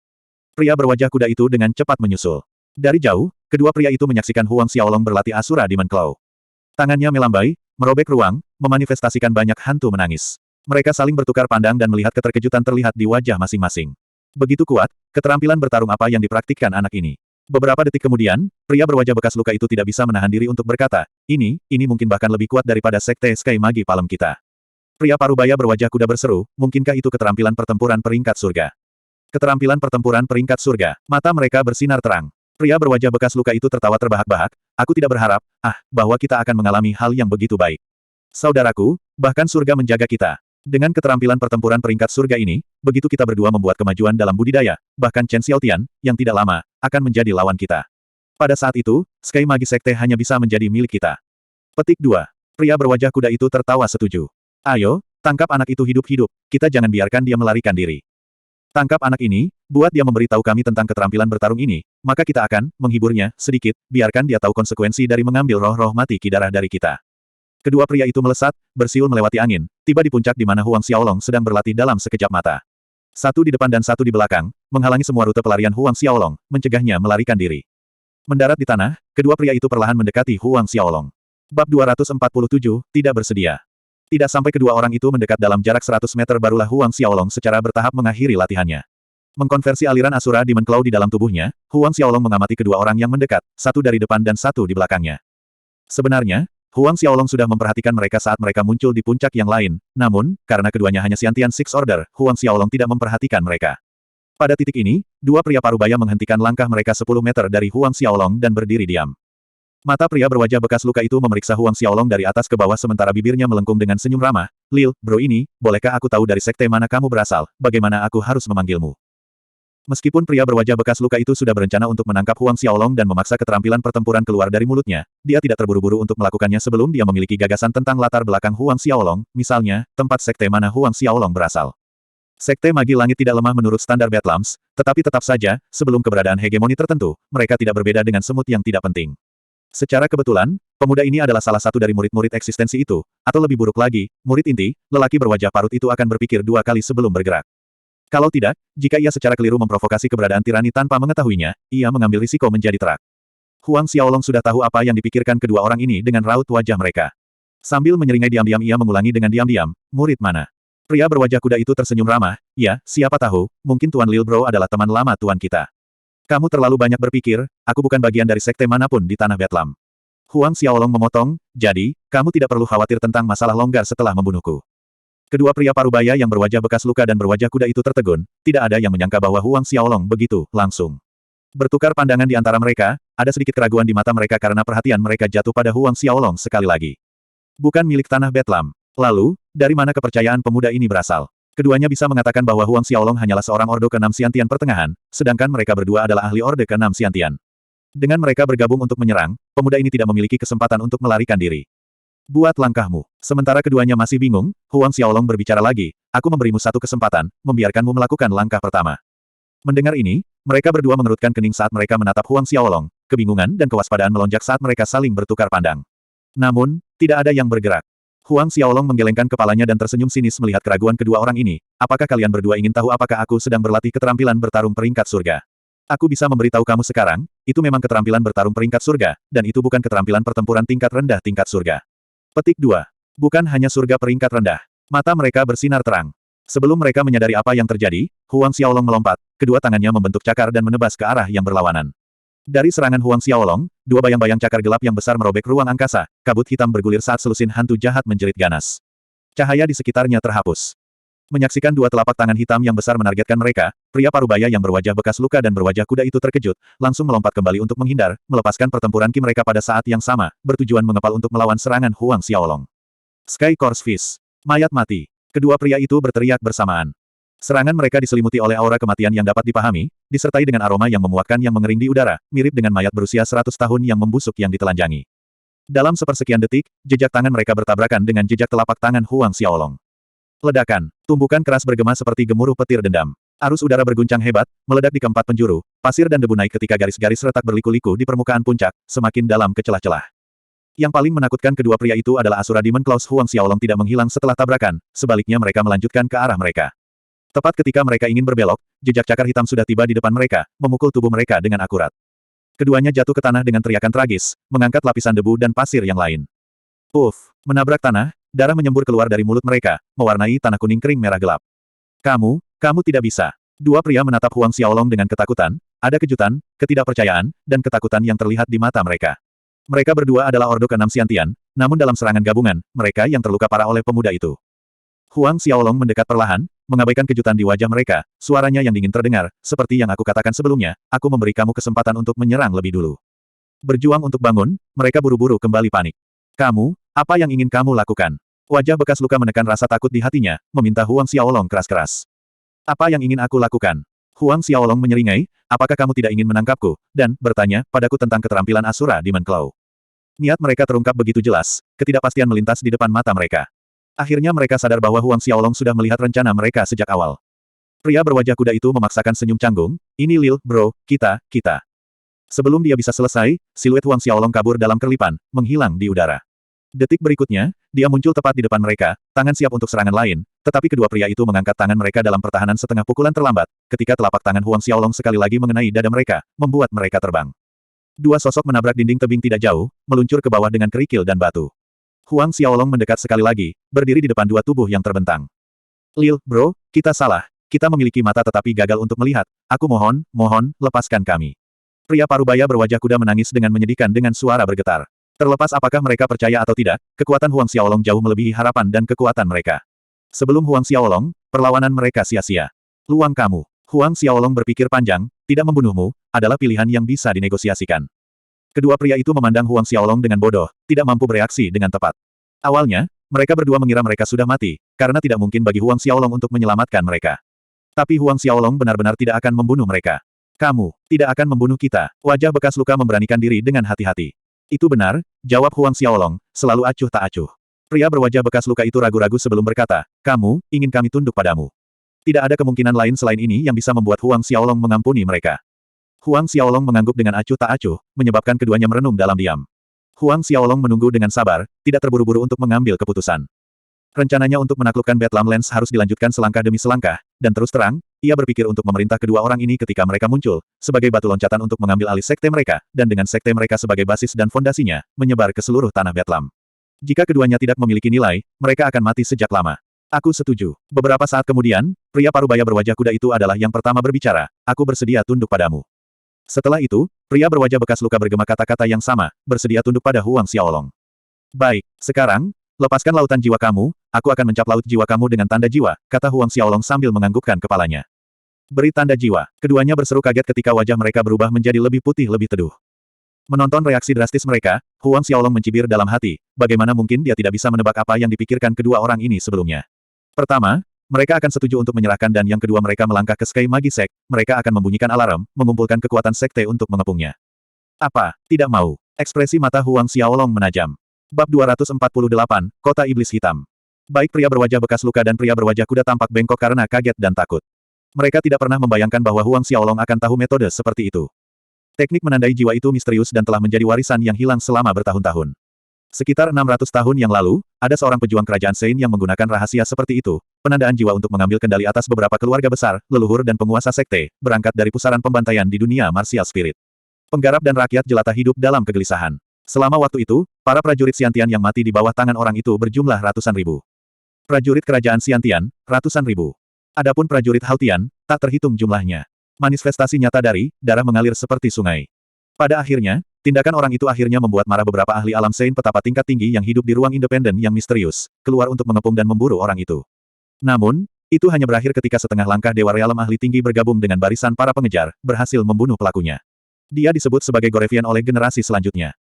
Pria berwajah kuda itu dengan cepat menyusul. Dari jauh, kedua pria itu menyaksikan Huang Xiaolong berlatih Asura Demon Claw. Tangannya melambai, merobek ruang, memanifestasikan banyak hantu menangis. Mereka saling bertukar pandang dan melihat keterkejutan terlihat di wajah masing-masing. Begitu kuat, keterampilan bertarung apa yang dipraktikkan anak ini. Beberapa detik kemudian, pria berwajah bekas luka itu tidak bisa menahan diri untuk berkata, ini mungkin bahkan lebih kuat daripada Sekte Sky Magi Palem kita. Pria parubaya berwajah kuda berseru, mungkinkah itu keterampilan pertempuran peringkat surga? Keterampilan pertempuran peringkat surga. Mata mereka bersinar terang. Pria berwajah bekas luka itu tertawa terbahak-bahak, aku tidak berharap, bahwa kita akan mengalami hal yang begitu baik. Saudaraku, bahkan surga menjaga kita. Dengan keterampilan pertempuran peringkat surga ini, begitu kita berdua membuat kemajuan dalam budidaya, bahkan Chen Xiaotian, yang tidak lama, akan menjadi lawan kita. Pada saat itu, Sky Magi Sekte hanya bisa menjadi milik kita. Petik 2. Pria berwajah kuda itu tertawa setuju. Ayo, tangkap anak itu hidup-hidup, kita jangan biarkan dia melarikan diri. Tangkap anak ini, buat dia memberitahu kami tentang keterampilan bertarung ini, maka kita akan menghiburnya sedikit, biarkan dia tahu konsekuensi dari mengambil roh-roh mati ki darah dari kita. Kedua pria itu melesat, bersiul melewati angin, tiba di puncak di mana Huang Xiaolong sedang berlatih dalam sekejap mata. Satu di depan dan satu di belakang, menghalangi semua rute pelarian Huang Xiaolong, mencegahnya melarikan diri. Mendarat di tanah, kedua pria itu perlahan mendekati Huang Xiaolong. Bab 247, tidak bersedia. Tidak sampai kedua orang itu mendekat dalam jarak 100 meter barulah Huang Xiaolong secara bertahap mengakhiri latihannya. Mengkonversi aliran Asura Demon Claw di dalam tubuhnya, Huang Xiaolong mengamati kedua orang yang mendekat, satu dari depan dan satu di belakangnya. Sebenarnya, Huang Xiaolong sudah memperhatikan mereka saat mereka muncul di puncak yang lain, namun, karena keduanya hanya Xiantian Six Order, Huang Xiaolong tidak memperhatikan mereka. Pada titik ini, dua pria parubaya menghentikan langkah mereka 10 meter dari Huang Xiaolong dan berdiri diam. Mata pria berwajah bekas luka itu memeriksa Huang Xiaolong dari atas ke bawah sementara bibirnya melengkung dengan senyum ramah. Lil, bro ini, bolehkah aku tahu dari sekte mana kamu berasal, bagaimana aku harus memanggilmu? Meskipun pria berwajah bekas luka itu sudah berencana untuk menangkap Huang Xiaolong dan memaksa keterampilan pertempuran keluar dari mulutnya, dia tidak terburu-buru untuk melakukannya sebelum dia memiliki gagasan tentang latar belakang Huang Xiaolong, misalnya, tempat sekte mana Huang Xiaolong berasal. Sekte Magi Langit tidak lemah menurut standar Bedlams, tetapi tetap saja, sebelum keberadaan hegemoni tertentu, mereka tidak berbeda dengan semut yang tidak penting. Secara kebetulan, pemuda ini adalah salah satu dari murid-murid eksistensi itu, atau lebih buruk lagi, murid inti, lelaki berwajah parut itu akan berpikir dua kali sebelum bergerak. Kalau tidak, jika ia secara keliru memprovokasi keberadaan tirani tanpa mengetahuinya, ia mengambil risiko menjadi terak. Huang Xiaolong sudah tahu apa yang dipikirkan kedua orang ini dengan raut wajah mereka. Sambil menyeringai diam-diam ia mengulangi dengan diam-diam, murid mana? Pria berwajah kuda itu tersenyum ramah, ya, siapa tahu, mungkin Tuan Lil Bro adalah teman lama Tuan kita. Kamu terlalu banyak berpikir, aku bukan bagian dari sekte manapun di tanah Betlam. Huang Xiaolong memotong, jadi, kamu tidak perlu khawatir tentang masalah longgar setelah membunuhku. Kedua pria parubaya yang berwajah bekas luka dan berwajah kuda itu tertegun, tidak ada yang menyangka bahwa Huang Xiaolong begitu, langsung. Bertukar pandangan di antara mereka, ada sedikit keraguan di mata mereka karena perhatian mereka jatuh pada Huang Xiaolong sekali lagi. Bukan milik tanah Betlam. Lalu, dari mana kepercayaan pemuda ini berasal? Keduanya bisa mengatakan bahwa Huang Xiaolong hanyalah seorang Ordo ke-6 Xiantian pertengahan, sedangkan mereka berdua adalah ahli Orde ke-6 Xiantian. Dengan mereka bergabung untuk menyerang, pemuda ini tidak memiliki kesempatan untuk melarikan diri. Buat langkahmu. Sementara keduanya masih bingung, Huang Xiaolong berbicara lagi, aku memberimu satu kesempatan, membiarkanmu melakukan langkah pertama. Mendengar ini, mereka berdua mengerutkan kening saat mereka menatap Huang Xiaolong, kebingungan dan kewaspadaan melonjak saat mereka saling bertukar pandang. Namun, tidak ada yang bergerak. Huang Xiaolong menggelengkan kepalanya dan tersenyum sinis melihat keraguan kedua orang ini. Apakah kalian berdua ingin tahu apakah aku sedang berlatih keterampilan bertarung peringkat surga? Aku bisa memberitahu kamu sekarang, itu memang keterampilan bertarung peringkat surga, dan itu bukan keterampilan pertempuran tingkat rendah tingkat surga. Petik 2. Bukan hanya surga peringkat rendah. Mata mereka bersinar terang. Sebelum mereka menyadari apa yang terjadi, Huang Xiaolong melompat, kedua tangannya membentuk cakar dan menebas ke arah yang berlawanan. Dari serangan Huang Xiaolong, dua bayang-bayang cakar gelap yang besar merobek ruang angkasa, kabut hitam bergulir saat selusin hantu jahat menjerit ganas. Cahaya di sekitarnya terhapus. Menyaksikan dua telapak tangan hitam yang besar menargetkan mereka, pria parubaya yang berwajah bekas luka dan berwajah kuda itu terkejut, langsung melompat kembali untuk menghindar, melepaskan pertempuran ki mereka pada saat yang sama, bertujuan mengepal untuk melawan serangan Huang Xiaolong. Sky Course Fist. Mayat mati. Kedua pria itu berteriak bersamaan. Serangan mereka diselimuti oleh aura kematian yang dapat dipahami, disertai dengan aroma yang memuakkan yang mengering di udara, mirip dengan mayat berusia 100 tahun yang membusuk yang ditelanjangi. Dalam sepersekian detik, jejak tangan mereka bertabrakan dengan jejak telapak tangan Huang Xiaolong. Ledakan. Tumbukan keras bergema seperti gemuruh petir dendam. Arus udara berguncang hebat, meledak di keempat penjuru, pasir dan debu naik ketika garis-garis retak berliku-liku di permukaan puncak, semakin dalam ke celah-celah. Yang paling menakutkan kedua pria itu adalah Asura Demon Claws Huang Xiaolong tidak menghilang setelah tabrakan, sebaliknya mereka melanjutkan ke arah mereka. Tepat ketika mereka ingin berbelok, jejak cakar hitam sudah tiba di depan mereka, memukul tubuh mereka dengan akurat. Keduanya jatuh ke tanah dengan teriakan tragis, mengangkat lapisan debu dan pasir yang lain. Puff! Menabrak tanah, darah menyembur keluar dari mulut mereka, mewarnai tanah kuning kering merah gelap. Kamu tidak bisa. Dua pria menatap Huang Xiaolong dengan ketakutan, ada kejutan, ketidakpercayaan, dan ketakutan yang terlihat di mata mereka. Mereka berdua adalah Ordo ke-6 Xiantian, namun dalam serangan gabungan, mereka yang terluka parah oleh pemuda itu. Huang Xiaolong mendekat perlahan, mengabaikan kejutan di wajah mereka, suaranya yang dingin terdengar, seperti yang aku katakan sebelumnya, aku memberi kamu kesempatan untuk menyerang lebih dulu. Berjuang untuk bangun, mereka buru-buru kembali panik. Kamu, apa yang ingin kamu lakukan? Wajah bekas luka menekan rasa takut di hatinya, meminta Huang Xiaolong keras-keras. Apa yang ingin aku lakukan? Huang Xiaolong menyeringai, apakah kamu tidak ingin menangkapku, dan bertanya padaku tentang keterampilan Asura Demon Claw. Niat mereka terungkap begitu jelas, ketidakpastian melintas di depan mata mereka. Akhirnya mereka sadar bahwa Huang Xiaolong sudah melihat rencana mereka sejak awal. Pria berwajah kuda itu memaksakan senyum canggung, ini Lil, bro, kita. Sebelum dia bisa selesai, siluet Huang Xiaolong kabur dalam kerlipan, menghilang di udara. Detik berikutnya, dia muncul tepat di depan mereka, tangan siap untuk serangan lain, tetapi kedua pria itu mengangkat tangan mereka dalam pertahanan setengah pukulan terlambat, ketika telapak tangan Huang Xiaolong sekali lagi mengenai dada mereka, membuat mereka terbang. Dua sosok menabrak dinding tebing tidak jauh, meluncur ke bawah dengan kerikil dan batu. Huang Xiaolong mendekat sekali lagi, berdiri di depan dua tubuh yang terbentang. Lil, bro, kita salah. Kita memiliki mata tetapi gagal untuk melihat. Aku mohon, lepaskan kami. Pria parubaya berwajah kuda menangis dengan menyedihkan dengan suara bergetar. Terlepas apakah mereka percaya atau tidak, kekuatan Huang Xiaolong jauh melebihi harapan dan kekuatan mereka. Sebelum Huang Xiaolong, perlawanan mereka sia-sia. Luang kamu. Huang Xiaolong berpikir panjang, tidak membunuhmu, adalah pilihan yang bisa dinegosiasikan. Kedua pria itu memandang Huang Xiaolong dengan bodoh, tidak mampu bereaksi dengan tepat. Awalnya, mereka berdua mengira mereka sudah mati, karena tidak mungkin bagi Huang Xiaolong untuk menyelamatkan mereka. Tapi Huang Xiaolong benar-benar tidak akan membunuh mereka. Kamu tidak akan membunuh kita. Wajah bekas luka memberanikan diri dengan hati-hati. Itu benar, jawab Huang Xiaolong, selalu acuh tak acuh. Pria berwajah bekas luka itu ragu-ragu sebelum berkata, kamu, ingin kami tunduk padamu. Tidak ada kemungkinan lain selain ini yang bisa membuat Huang Xiaolong mengampuni mereka. Huang Xiaolong mengangguk dengan acuh tak acuh, menyebabkan keduanya merenung dalam diam. Huang Xiaolong menunggu dengan sabar, tidak terburu-buru untuk mengambil keputusan. Rencananya untuk menaklukkan Bedlam Lens harus dilanjutkan selangkah demi selangkah, dan terus terang, ia berpikir untuk memerintah kedua orang ini ketika mereka muncul, sebagai batu loncatan untuk mengambil alih sekte mereka, dan dengan sekte mereka sebagai basis dan fondasinya, menyebar ke seluruh tanah Bedlam. Jika keduanya tidak memiliki nilai, mereka akan mati sejak lama. Aku setuju. Beberapa saat kemudian, pria parubaya berwajah kuda itu adalah yang pertama berbicara, aku bersedia tunduk padamu. Setelah itu, pria berwajah bekas luka bergema kata-kata yang sama, bersedia tunduk pada Huang Xiaolong. Baik, sekarang, lepaskan lautan jiwa kamu, aku akan mencap laut jiwa kamu dengan tanda jiwa, kata Huang Xiaolong sambil menganggukkan kepalanya. Beri tanda jiwa. Keduanya berseru kaget ketika wajah mereka berubah menjadi lebih putih lebih teduh. Menonton reaksi drastis mereka, Huang Xiaolong mencibir dalam hati, bagaimana mungkin dia tidak bisa menebak apa yang dipikirkan kedua orang ini sebelumnya. Pertama, mereka akan setuju untuk menyerahkan dan yang kedua mereka melangkah ke Sky Magi Sect, mereka akan membunyikan alarm, mengumpulkan kekuatan sekte untuk mengepungnya. Apa? Tidak mau. Ekspresi mata Huang Xiaolong menajam. Bab 248, Kota Iblis Hitam. Baik pria berwajah bekas luka dan pria berwajah kuda tampak bengkok karena kaget dan takut. Mereka tidak pernah membayangkan bahwa Huang Xiaolong akan tahu metode seperti itu. Teknik menandai jiwa itu misterius dan telah menjadi warisan yang hilang selama bertahun-tahun. Sekitar 600 tahun yang lalu, ada seorang pejuang kerajaan Sein yang menggunakan rahasia seperti itu, penandaan jiwa untuk mengambil kendali atas beberapa keluarga besar, leluhur dan penguasa sekte, berangkat dari pusaran pembantaian di dunia martial spirit. Penggarap dan rakyat jelata hidup dalam kegelisahan. Selama waktu itu, para prajurit Xiantian yang mati di bawah tangan orang itu berjumlah ratusan ribu. Prajurit kerajaan Xiantian, ratusan ribu. Adapun prajurit Haltian, tak terhitung jumlahnya. Manifestasi nyata dari, darah mengalir seperti sungai. Pada akhirnya, tindakan orang itu akhirnya membuat marah beberapa ahli alam Sein petapa tingkat tinggi yang hidup di ruang independen yang misterius, keluar untuk mengepung dan memburu orang itu. Namun, itu hanya berakhir ketika setengah langkah Dewa Realem ahli tinggi bergabung dengan barisan para pengejar, berhasil membunuh pelakunya. Dia disebut sebagai Gorevian oleh generasi selanjutnya.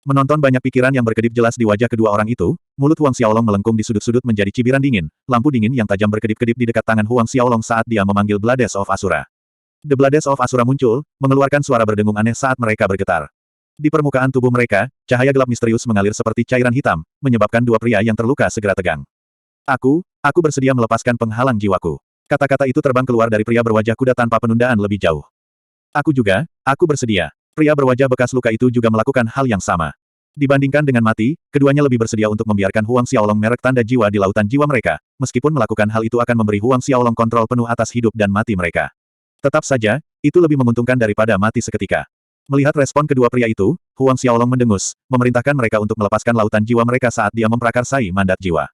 Menonton banyak pikiran yang berkedip jelas di wajah kedua orang itu, mulut Huang Xiaolong melengkung di sudut-sudut menjadi cibiran dingin, lampu dingin yang tajam berkedip-kedip di dekat tangan Huang Xiaolong saat dia memanggil Blades of Asura. The Blades of Asura muncul, mengeluarkan suara berdengung aneh saat mereka bergetar. Di permukaan tubuh mereka, cahaya gelap misterius mengalir seperti cairan hitam, menyebabkan dua pria yang terluka segera tegang. Aku bersedia melepaskan penghalang jiwaku. Kata-kata itu terbang keluar dari pria berwajah kuda tanpa penundaan lebih jauh. Aku bersedia. Pria berwajah bekas luka itu juga melakukan hal yang sama. Dibandingkan dengan mati, keduanya lebih bersedia untuk membiarkan Huang Xiaolong merek tanda jiwa di lautan jiwa mereka, meskipun melakukan hal itu akan memberi Huang Xiaolong kontrol penuh atas hidup dan mati mereka. Tetap saja, itu lebih menguntungkan daripada mati seketika. Melihat respon kedua pria itu, Huang Xiaolong mendengus, memerintahkan mereka untuk melepaskan lautan jiwa mereka saat dia memprakarsai mandat jiwa.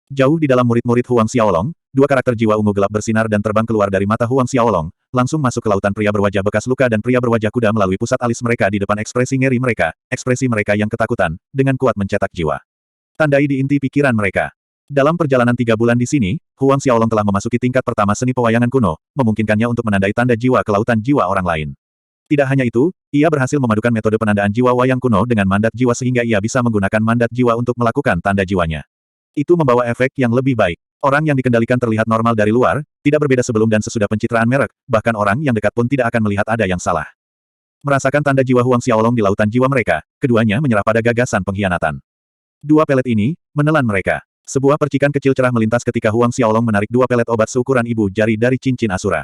Jauh di dalam murid-murid Huang Xiaolong, dua karakter jiwa ungu gelap bersinar dan terbang keluar dari mata Huang Xiaolong, langsung masuk ke lautan pria berwajah bekas luka dan pria berwajah kuda melalui pusat alis mereka di depan ekspresi ngeri mereka, ekspresi mereka yang ketakutan, dengan kuat mencetak jiwa. Tandai di inti pikiran mereka. Dalam perjalanan 3 bulan di sini, Huang Xiaolong telah memasuki tingkat pertama seni pewayangan kuno, memungkinkannya untuk menandai tanda jiwa ke lautan jiwa orang lain. Tidak hanya itu, ia berhasil memadukan metode penandaan jiwa wayang kuno dengan mandat jiwa sehingga ia bisa menggunakan mandat jiwa untuk melakukan tanda jiwanya. Itu membawa efek yang lebih baik. Orang yang dikendalikan terlihat normal dari luar, tidak berbeda sebelum dan sesudah pencitraan merek, bahkan orang yang dekat pun tidak akan melihat ada yang salah. Merasakan tanda jiwa Huang Xiaolong di lautan jiwa mereka, keduanya menyerah pada gagasan pengkhianatan. Dua pelet ini, menelan mereka. Sebuah percikan kecil cerah melintas ketika Huang Xiaolong menarik dua pelet obat seukuran ibu jari dari cincin Asura.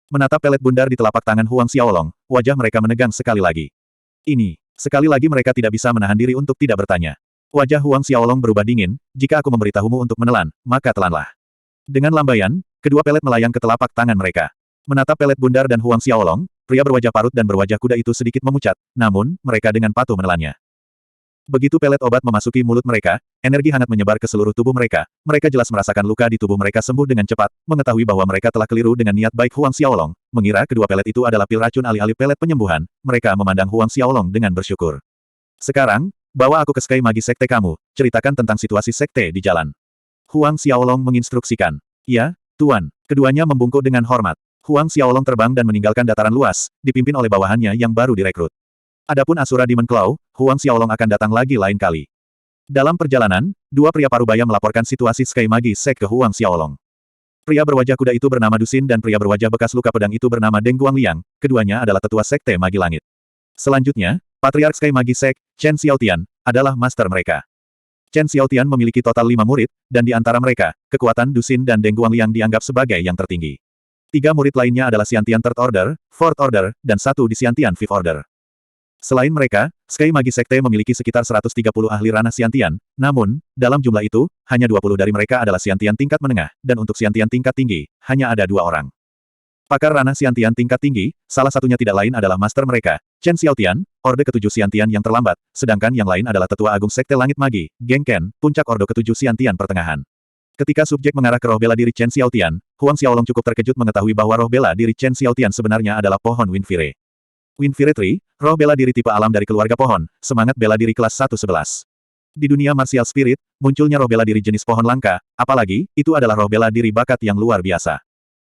Menatap pelet bundar di telapak tangan Huang Xiaolong, wajah mereka menegang sekali lagi. Sekali lagi mereka tidak bisa menahan diri untuk tidak bertanya. Wajah Huang Xiaolong berubah dingin, jika aku memberitahumu untuk menelan, maka telanlah. Dengan lambaian, kedua pelet melayang ke telapak tangan mereka. Menatap pelet bundar dan Huang Xiaolong, pria berwajah parut dan berwajah kuda itu sedikit memucat, namun, mereka dengan patuh menelannya. Begitu pelet obat memasuki mulut mereka, energi hangat menyebar ke seluruh tubuh mereka. Mereka jelas merasakan luka di tubuh mereka sembuh dengan cepat, mengetahui bahwa mereka telah keliru dengan niat baik Huang Xiaolong, mengira kedua pelet itu adalah pil racun alih-alih pelet penyembuhan. Mereka memandang Huang Xiaolong dengan bersyukur. Sekarang, bawa aku ke Sky Magi Sekte kamu, ceritakan tentang situasi sekte di jalan. Huang Xiaolong menginstruksikan. Ya, Tuan. Keduanya membungkuk dengan hormat. Huang Xiaolong terbang dan meninggalkan dataran luas, dipimpin oleh bawahannya yang baru direkrut. Adapun Asura Demon Claw, Huang Xiaolong akan datang lagi lain kali. Dalam perjalanan, dua pria parubaya melaporkan situasi Sky Magi Sekte ke Huang Xiaolong. Pria berwajah kuda itu bernama Dusin dan pria berwajah bekas luka pedang itu bernama Deng Guangliang, keduanya adalah tetua Sekte Magi Langit. Selanjutnya, Patriark Sky Magi Sekte, Chen Xiaotian, adalah master mereka. Chen Xiaotian memiliki total 5 murid, dan di antara mereka, kekuatan Dusin dan Deng Guangliang dianggap sebagai yang tertinggi. 3 murid lainnya adalah Xiantian Third Order, Fourth Order, dan 1 di Xiantian Fifth Order. Selain mereka, Sky Magi Sekte memiliki sekitar 130 ahli ranah Xiantian, namun, dalam jumlah itu, hanya 20 dari mereka adalah Xiantian tingkat menengah, dan untuk Xiantian tingkat tinggi, hanya ada 2 orang. Pakar ranah Xiantian tingkat tinggi, salah satunya tidak lain adalah master mereka, Chen Xiaotian, Orde ke-7 Xiantian yang terlambat, sedangkan yang lain adalah Tetua Agung Sekte Langit Magi, Geng Ken, puncak Orde ke-7 Xiantian pertengahan. Ketika subjek mengarah ke roh bela diri Chen Xiaotian, Huang Xiaolong cukup terkejut mengetahui bahwa roh bela diri Chen Xiaotian sebenarnya adalah pohon Winfire. Winfire Tree, roh bela diri tipe alam dari keluarga pohon, semangat bela diri kelas 111. Di dunia martial spirit, munculnya roh bela diri jenis pohon langka, apalagi, itu adalah roh bela diri bakat yang luar biasa.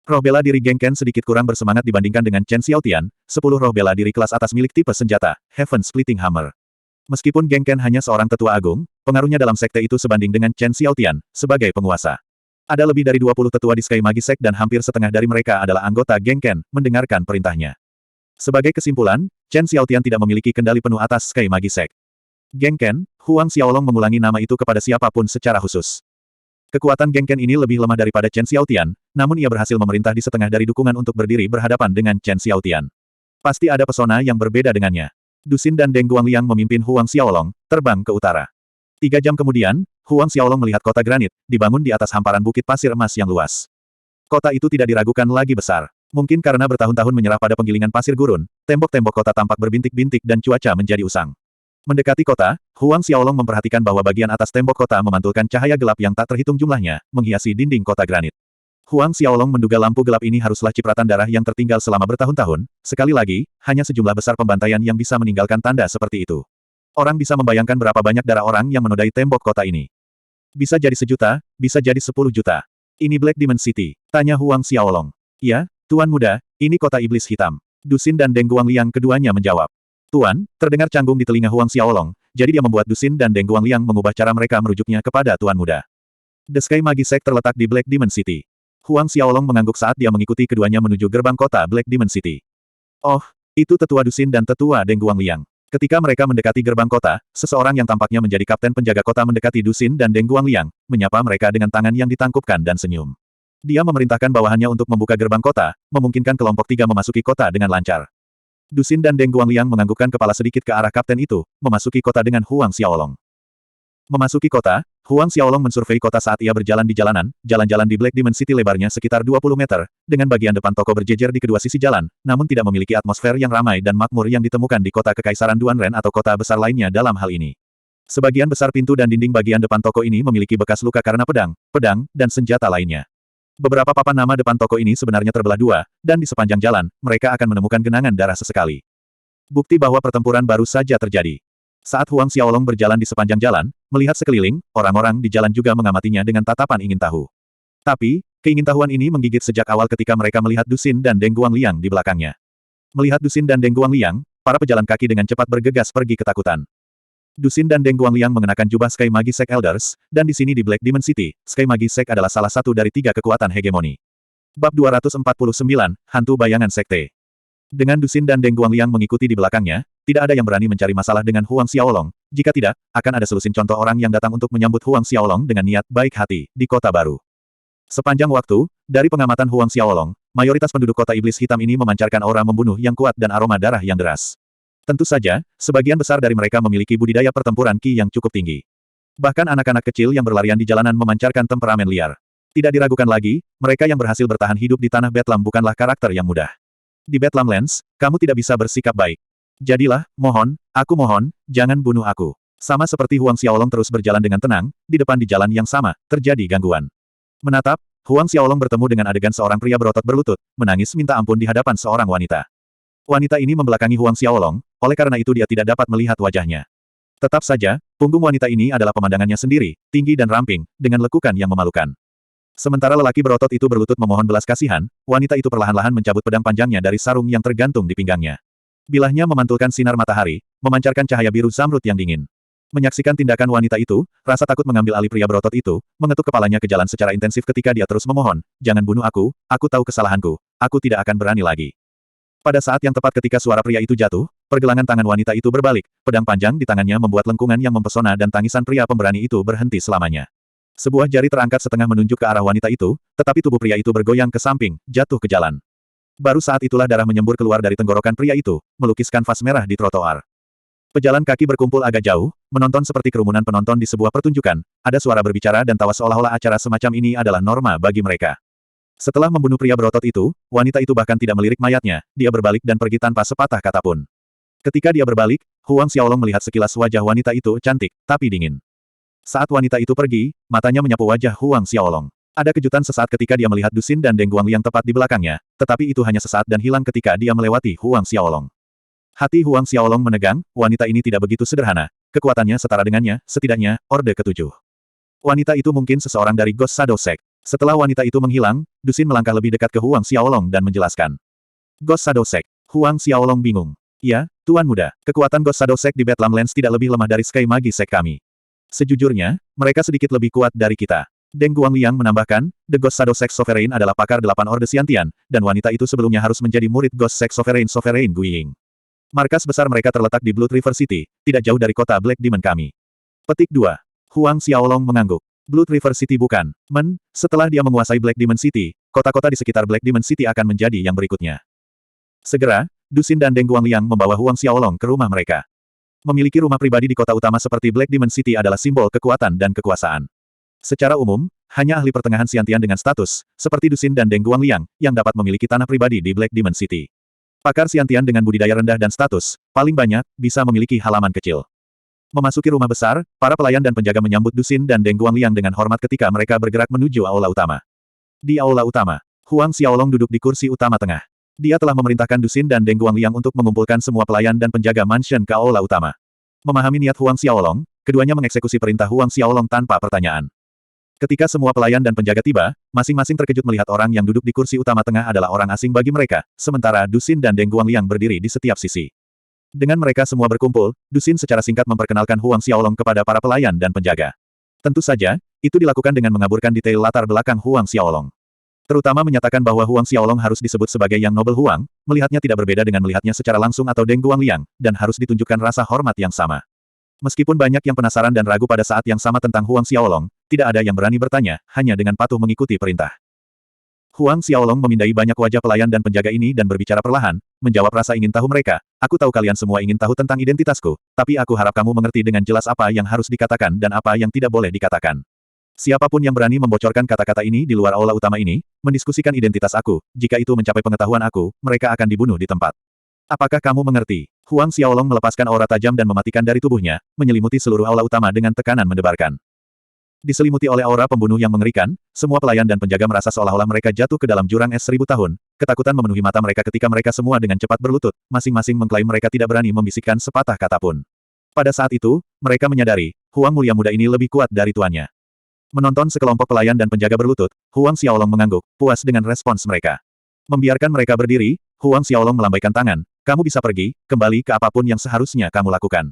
Roh bela diri Geng Ken sedikit kurang bersemangat dibandingkan dengan Chen Xiaotian, 10 roh bela diri kelas atas milik tipe senjata, Heaven Splitting Hammer. Meskipun Geng Ken hanya seorang tetua agung, pengaruhnya dalam sekte itu sebanding dengan Chen Xiaotian, sebagai penguasa. Ada lebih dari 20 tetua di Sky Magi Sekte dan hampir setengah dari mereka adalah anggota Geng Ken, mendengarkan perintahnya. Sebagai kesimpulan, Chen Xiaotian tidak memiliki kendali penuh atas Sky Magi Sekte. Geng Ken, Huang Xiaolong mengulangi nama itu kepada siapapun secara khusus. Kekuatan Geng Ken ini lebih lemah daripada Chen Xiaotian, namun ia berhasil memerintah di setengah dari dukungan untuk berdiri berhadapan dengan Chen Xiaotian. Pasti ada pesona yang berbeda dengannya. Dusin dan Deng Guangliang memimpin Huang Xiaolong, terbang ke utara. 3 jam kemudian, Huang Xiaolong melihat kota granit, dibangun di atas hamparan bukit pasir emas yang luas. Kota itu tidak diragukan lagi besar. Mungkin karena bertahun-tahun menyerah pada penggilingan pasir gurun, tembok-tembok kota tampak berbintik-bintik dan cuaca menjadi usang. Mendekati kota, Huang Xiaolong memperhatikan bahwa bagian atas tembok kota memantulkan cahaya gelap yang tak terhitung jumlahnya, menghiasi dinding kota granit. Huang Xiaolong menduga lampu gelap ini haruslah cipratan darah yang tertinggal selama bertahun-tahun, sekali lagi, hanya sejumlah besar pembantaian yang bisa meninggalkan tanda seperti itu. Orang bisa membayangkan berapa banyak darah orang yang menodai tembok kota ini. Bisa jadi 1 juta, bisa jadi 10 juta. Ini Black Demon City, tanya Huang Xiaolong. Ya, Tuan muda, ini kota iblis hitam. Dusin dan Deng Guangliang keduanya menjawab. Tuan, terdengar canggung di telinga Huang Xiaolong, jadi dia membuat Dusin dan Deng Guangliang mengubah cara mereka merujuknya kepada Tuan muda. The Sky Magi Sekte terletak di Black Demon City. Huang Xiaolong mengangguk saat dia mengikuti keduanya menuju gerbang kota Black Demon City. Oh, itu tetua Dusin dan tetua Deng Guangliang. Ketika mereka mendekati gerbang kota, seseorang yang tampaknya menjadi kapten penjaga kota mendekati Dusin dan Deng Guangliang, menyapa mereka dengan tangan yang ditangkupkan dan senyum. Dia memerintahkan bawahannya untuk membuka gerbang kota, memungkinkan kelompok 3 memasuki kota dengan lancar. Dusin dan Deng Guangliang menganggukkan kepala sedikit ke arah kapten itu, memasuki kota dengan Huang Xiaolong. Memasuki kota, Huang Xiaolong mensurvei kota saat ia berjalan di jalanan. Jalan-jalan di Black Demon City lebarnya sekitar 20 meter, dengan bagian depan toko berjejer di kedua sisi jalan, namun tidak memiliki atmosfer yang ramai dan makmur yang ditemukan di kota Kekaisaran Duanren atau kota besar lainnya dalam hal ini. Sebagian besar pintu dan dinding bagian depan toko ini memiliki bekas luka karena pedang, dan senjata lainnya. Beberapa papan nama depan toko ini sebenarnya terbelah dua, dan di sepanjang jalan, mereka akan menemukan genangan darah sesekali. Bukti bahwa pertempuran baru saja terjadi. Saat Huang Xiaolong berjalan di sepanjang jalan, melihat sekeliling, orang-orang di jalan juga mengamatinya dengan tatapan ingin tahu. Tapi, keingintahuan ini menggigit sejak awal ketika mereka melihat Dusin dan Deng Guangliang di belakangnya. Melihat Dusin dan Deng Guangliang, para pejalan kaki dengan cepat bergegas pergi ketakutan. Dusin dan Deng Guangliang mengenakan jubah Sky Magi Sect Elders, dan di sini di Black Demon City, Sky Magi Sect adalah salah satu dari 3 kekuatan hegemoni. Bab 249, Hantu Bayangan Sekte. Dengan Dusin dan Deng Guangliang mengikuti di belakangnya, tidak ada yang berani mencari masalah dengan Huang Xiaolong. Jika tidak, akan ada selusin contoh orang yang datang untuk menyambut Huang Xiaolong dengan niat baik hati, di kota baru. Sepanjang waktu, dari pengamatan Huang Xiaolong, mayoritas penduduk kota iblis hitam ini memancarkan aura membunuh yang kuat dan aroma darah yang deras. Tentu saja, sebagian besar dari mereka memiliki budidaya pertempuran Qi yang cukup tinggi. Bahkan anak-anak kecil yang berlarian di jalanan memancarkan temperamen liar. Tidak diragukan lagi, mereka yang berhasil bertahan hidup di tanah Betlam bukanlah karakter yang mudah. Di Betlam Lands, kamu tidak bisa bersikap baik. Jadilah, aku mohon, jangan bunuh aku. Sama seperti Huang Xiaolong terus berjalan dengan tenang, di depan di jalan yang sama, terjadi gangguan. Menatap, Huang Xiaolong bertemu dengan adegan seorang pria berotot berlutut, menangis minta ampun di hadapan seorang wanita. Wanita ini membelakangi Huang Xiaolong, oleh karena itu dia tidak dapat melihat wajahnya. Tetap saja, punggung wanita ini adalah pemandangannya sendiri, tinggi dan ramping, dengan lekukan yang memalukan. Sementara lelaki berotot itu berlutut memohon belas kasihan, wanita itu perlahan-lahan mencabut pedang panjangnya dari sarung yang tergantung di pinggangnya. Bilahnya memantulkan sinar matahari, memancarkan cahaya biru zamrud yang dingin. Menyaksikan tindakan wanita itu, rasa takut mengambil alih pria berotot itu, mengetuk kepalanya ke jalan secara intensif ketika dia terus memohon, jangan bunuh aku tahu kesalahanku, aku tidak akan berani lagi. Pada saat yang tepat ketika suara pria itu jatuh, pergelangan tangan wanita itu berbalik, pedang panjang di tangannya membuat lengkungan yang mempesona dan tangisan pria pemberani itu berhenti selamanya. Sebuah jari terangkat setengah menunjuk ke arah wanita itu, tetapi tubuh pria itu bergoyang ke samping, jatuh ke jalan. Baru saat itulah darah menyembur keluar dari tenggorokan pria itu, melukiskan vas merah di trotoar. Pejalan kaki berkumpul agak jauh, menonton seperti kerumunan penonton di sebuah pertunjukan, ada suara berbicara dan tawa seolah-olah acara semacam ini adalah norma bagi mereka. Setelah membunuh pria berotot itu, wanita itu bahkan tidak melirik mayatnya, dia berbalik dan pergi tanpa sepatah kata pun. Ketika dia berbalik, Huang Xiaolong melihat sekilas wajah wanita itu cantik, tapi dingin. Saat wanita itu pergi, matanya menyapu wajah Huang Xiaolong. Ada kejutan sesaat ketika dia melihat Dusin dan Deng Guangliang tepat di belakangnya, tetapi itu hanya sesaat dan hilang ketika dia melewati Huang Xiaolong. Hati Huang Xiaolong menegang, wanita ini tidak begitu sederhana, kekuatannya setara dengannya, setidaknya, Orde ke-7. Wanita itu mungkin seseorang dari Ghost Shadow Sect. Setelah wanita itu menghilang, Dusin melangkah lebih dekat ke Huang Xiaolong dan menjelaskan. Ghost Shadow Sect. Huang Xiaolong bingung. Ya, Tuan Muda, kekuatan Ghost Shadow Sect di Betlam Lands tidak lebih lemah dari Sky Magi Sect kami. Sejujurnya, mereka sedikit lebih kuat dari kita. Deng Guangliang menambahkan, The Ghost Shadow Sect Sovereign adalah pakar 8 Orde Xiantian, dan wanita itu sebelumnya harus menjadi murid Ghost Sect Sovereign Guiying. Markas besar mereka terletak di Blood River City, tidak jauh dari kota Black Demon kami. Petik 2. Huang Xiaolong mengangguk. Blood River City bukan. Setelah dia menguasai Black Demon City, kota-kota di sekitar Black Demon City akan menjadi yang berikutnya. Segera, Dusin dan Deng Guangliang membawa Huang Xiaolong ke rumah mereka. Memiliki rumah pribadi di kota utama seperti Black Demon City adalah simbol kekuatan dan kekuasaan. Secara umum, hanya ahli pertengahan Xiantian dengan status, seperti Dusin dan Deng Guangliang, yang dapat memiliki tanah pribadi di Black Demon City. Pakar Xiantian dengan budidaya rendah dan status, paling banyak, bisa memiliki halaman kecil. Memasuki rumah besar, para pelayan dan penjaga menyambut Dusin dan Deng Guangliang dengan hormat ketika mereka bergerak menuju aula utama. Di aula utama, Huang Xiaolong duduk di kursi utama tengah. Dia telah memerintahkan Dusin dan Deng Guangliang untuk mengumpulkan semua pelayan dan penjaga mansion ke aula utama. Memahami niat Huang Xiaolong, keduanya mengeksekusi perintah Huang Xiaolong tanpa pertanyaan. Ketika semua pelayan dan penjaga tiba, masing-masing terkejut melihat orang yang duduk di kursi utama tengah adalah orang asing bagi mereka, sementara Dusin dan Deng Guangliang berdiri di setiap sisi. Dengan mereka semua berkumpul, Dusin secara singkat memperkenalkan Huang Xiaolong kepada para pelayan dan penjaga. Tentu saja, itu dilakukan dengan mengaburkan detail latar belakang Huang Xiaolong. Terutama menyatakan bahwa Huang Xiaolong harus disebut sebagai Yang Nobel Huang, melihatnya tidak berbeda dengan melihatnya secara langsung atau Deng Guangliang, dan harus ditunjukkan rasa hormat yang sama. Meskipun banyak yang penasaran dan ragu pada saat yang sama tentang Huang Xiaolong, tidak ada yang berani bertanya, hanya dengan patuh mengikuti perintah. Huang Xiaolong memindai banyak wajah pelayan dan penjaga ini dan berbicara perlahan, menjawab rasa ingin tahu mereka, aku tahu kalian semua ingin tahu tentang identitasku, tapi aku harap kamu mengerti dengan jelas apa yang harus dikatakan dan apa yang tidak boleh dikatakan. Siapapun yang berani membocorkan kata-kata ini di luar aula utama ini, mendiskusikan identitas aku, jika itu mencapai pengetahuan aku, mereka akan dibunuh di tempat. Apakah kamu mengerti? Huang Xiaolong melepaskan aura tajam dan mematikan dari tubuhnya, menyelimuti seluruh aula utama dengan tekanan mendebarkan. Diselimuti oleh aura pembunuh yang mengerikan, semua pelayan dan penjaga merasa seolah-olah mereka jatuh ke dalam jurang es 1000 tahun. Ketakutan memenuhi mata mereka ketika mereka semua dengan cepat berlutut, masing-masing mengklaim mereka tidak berani membisikkan sepatah kata pun. Pada saat itu, mereka menyadari, Huang Mulia muda ini lebih kuat dari tuannya. Menonton sekelompok pelayan dan penjaga berlutut, Huang Xiaolong mengangguk, puas dengan respons mereka. Membiarkan mereka berdiri, Huang Xiaolong melambaikan tangan, kamu bisa pergi, kembali ke apapun yang seharusnya kamu lakukan.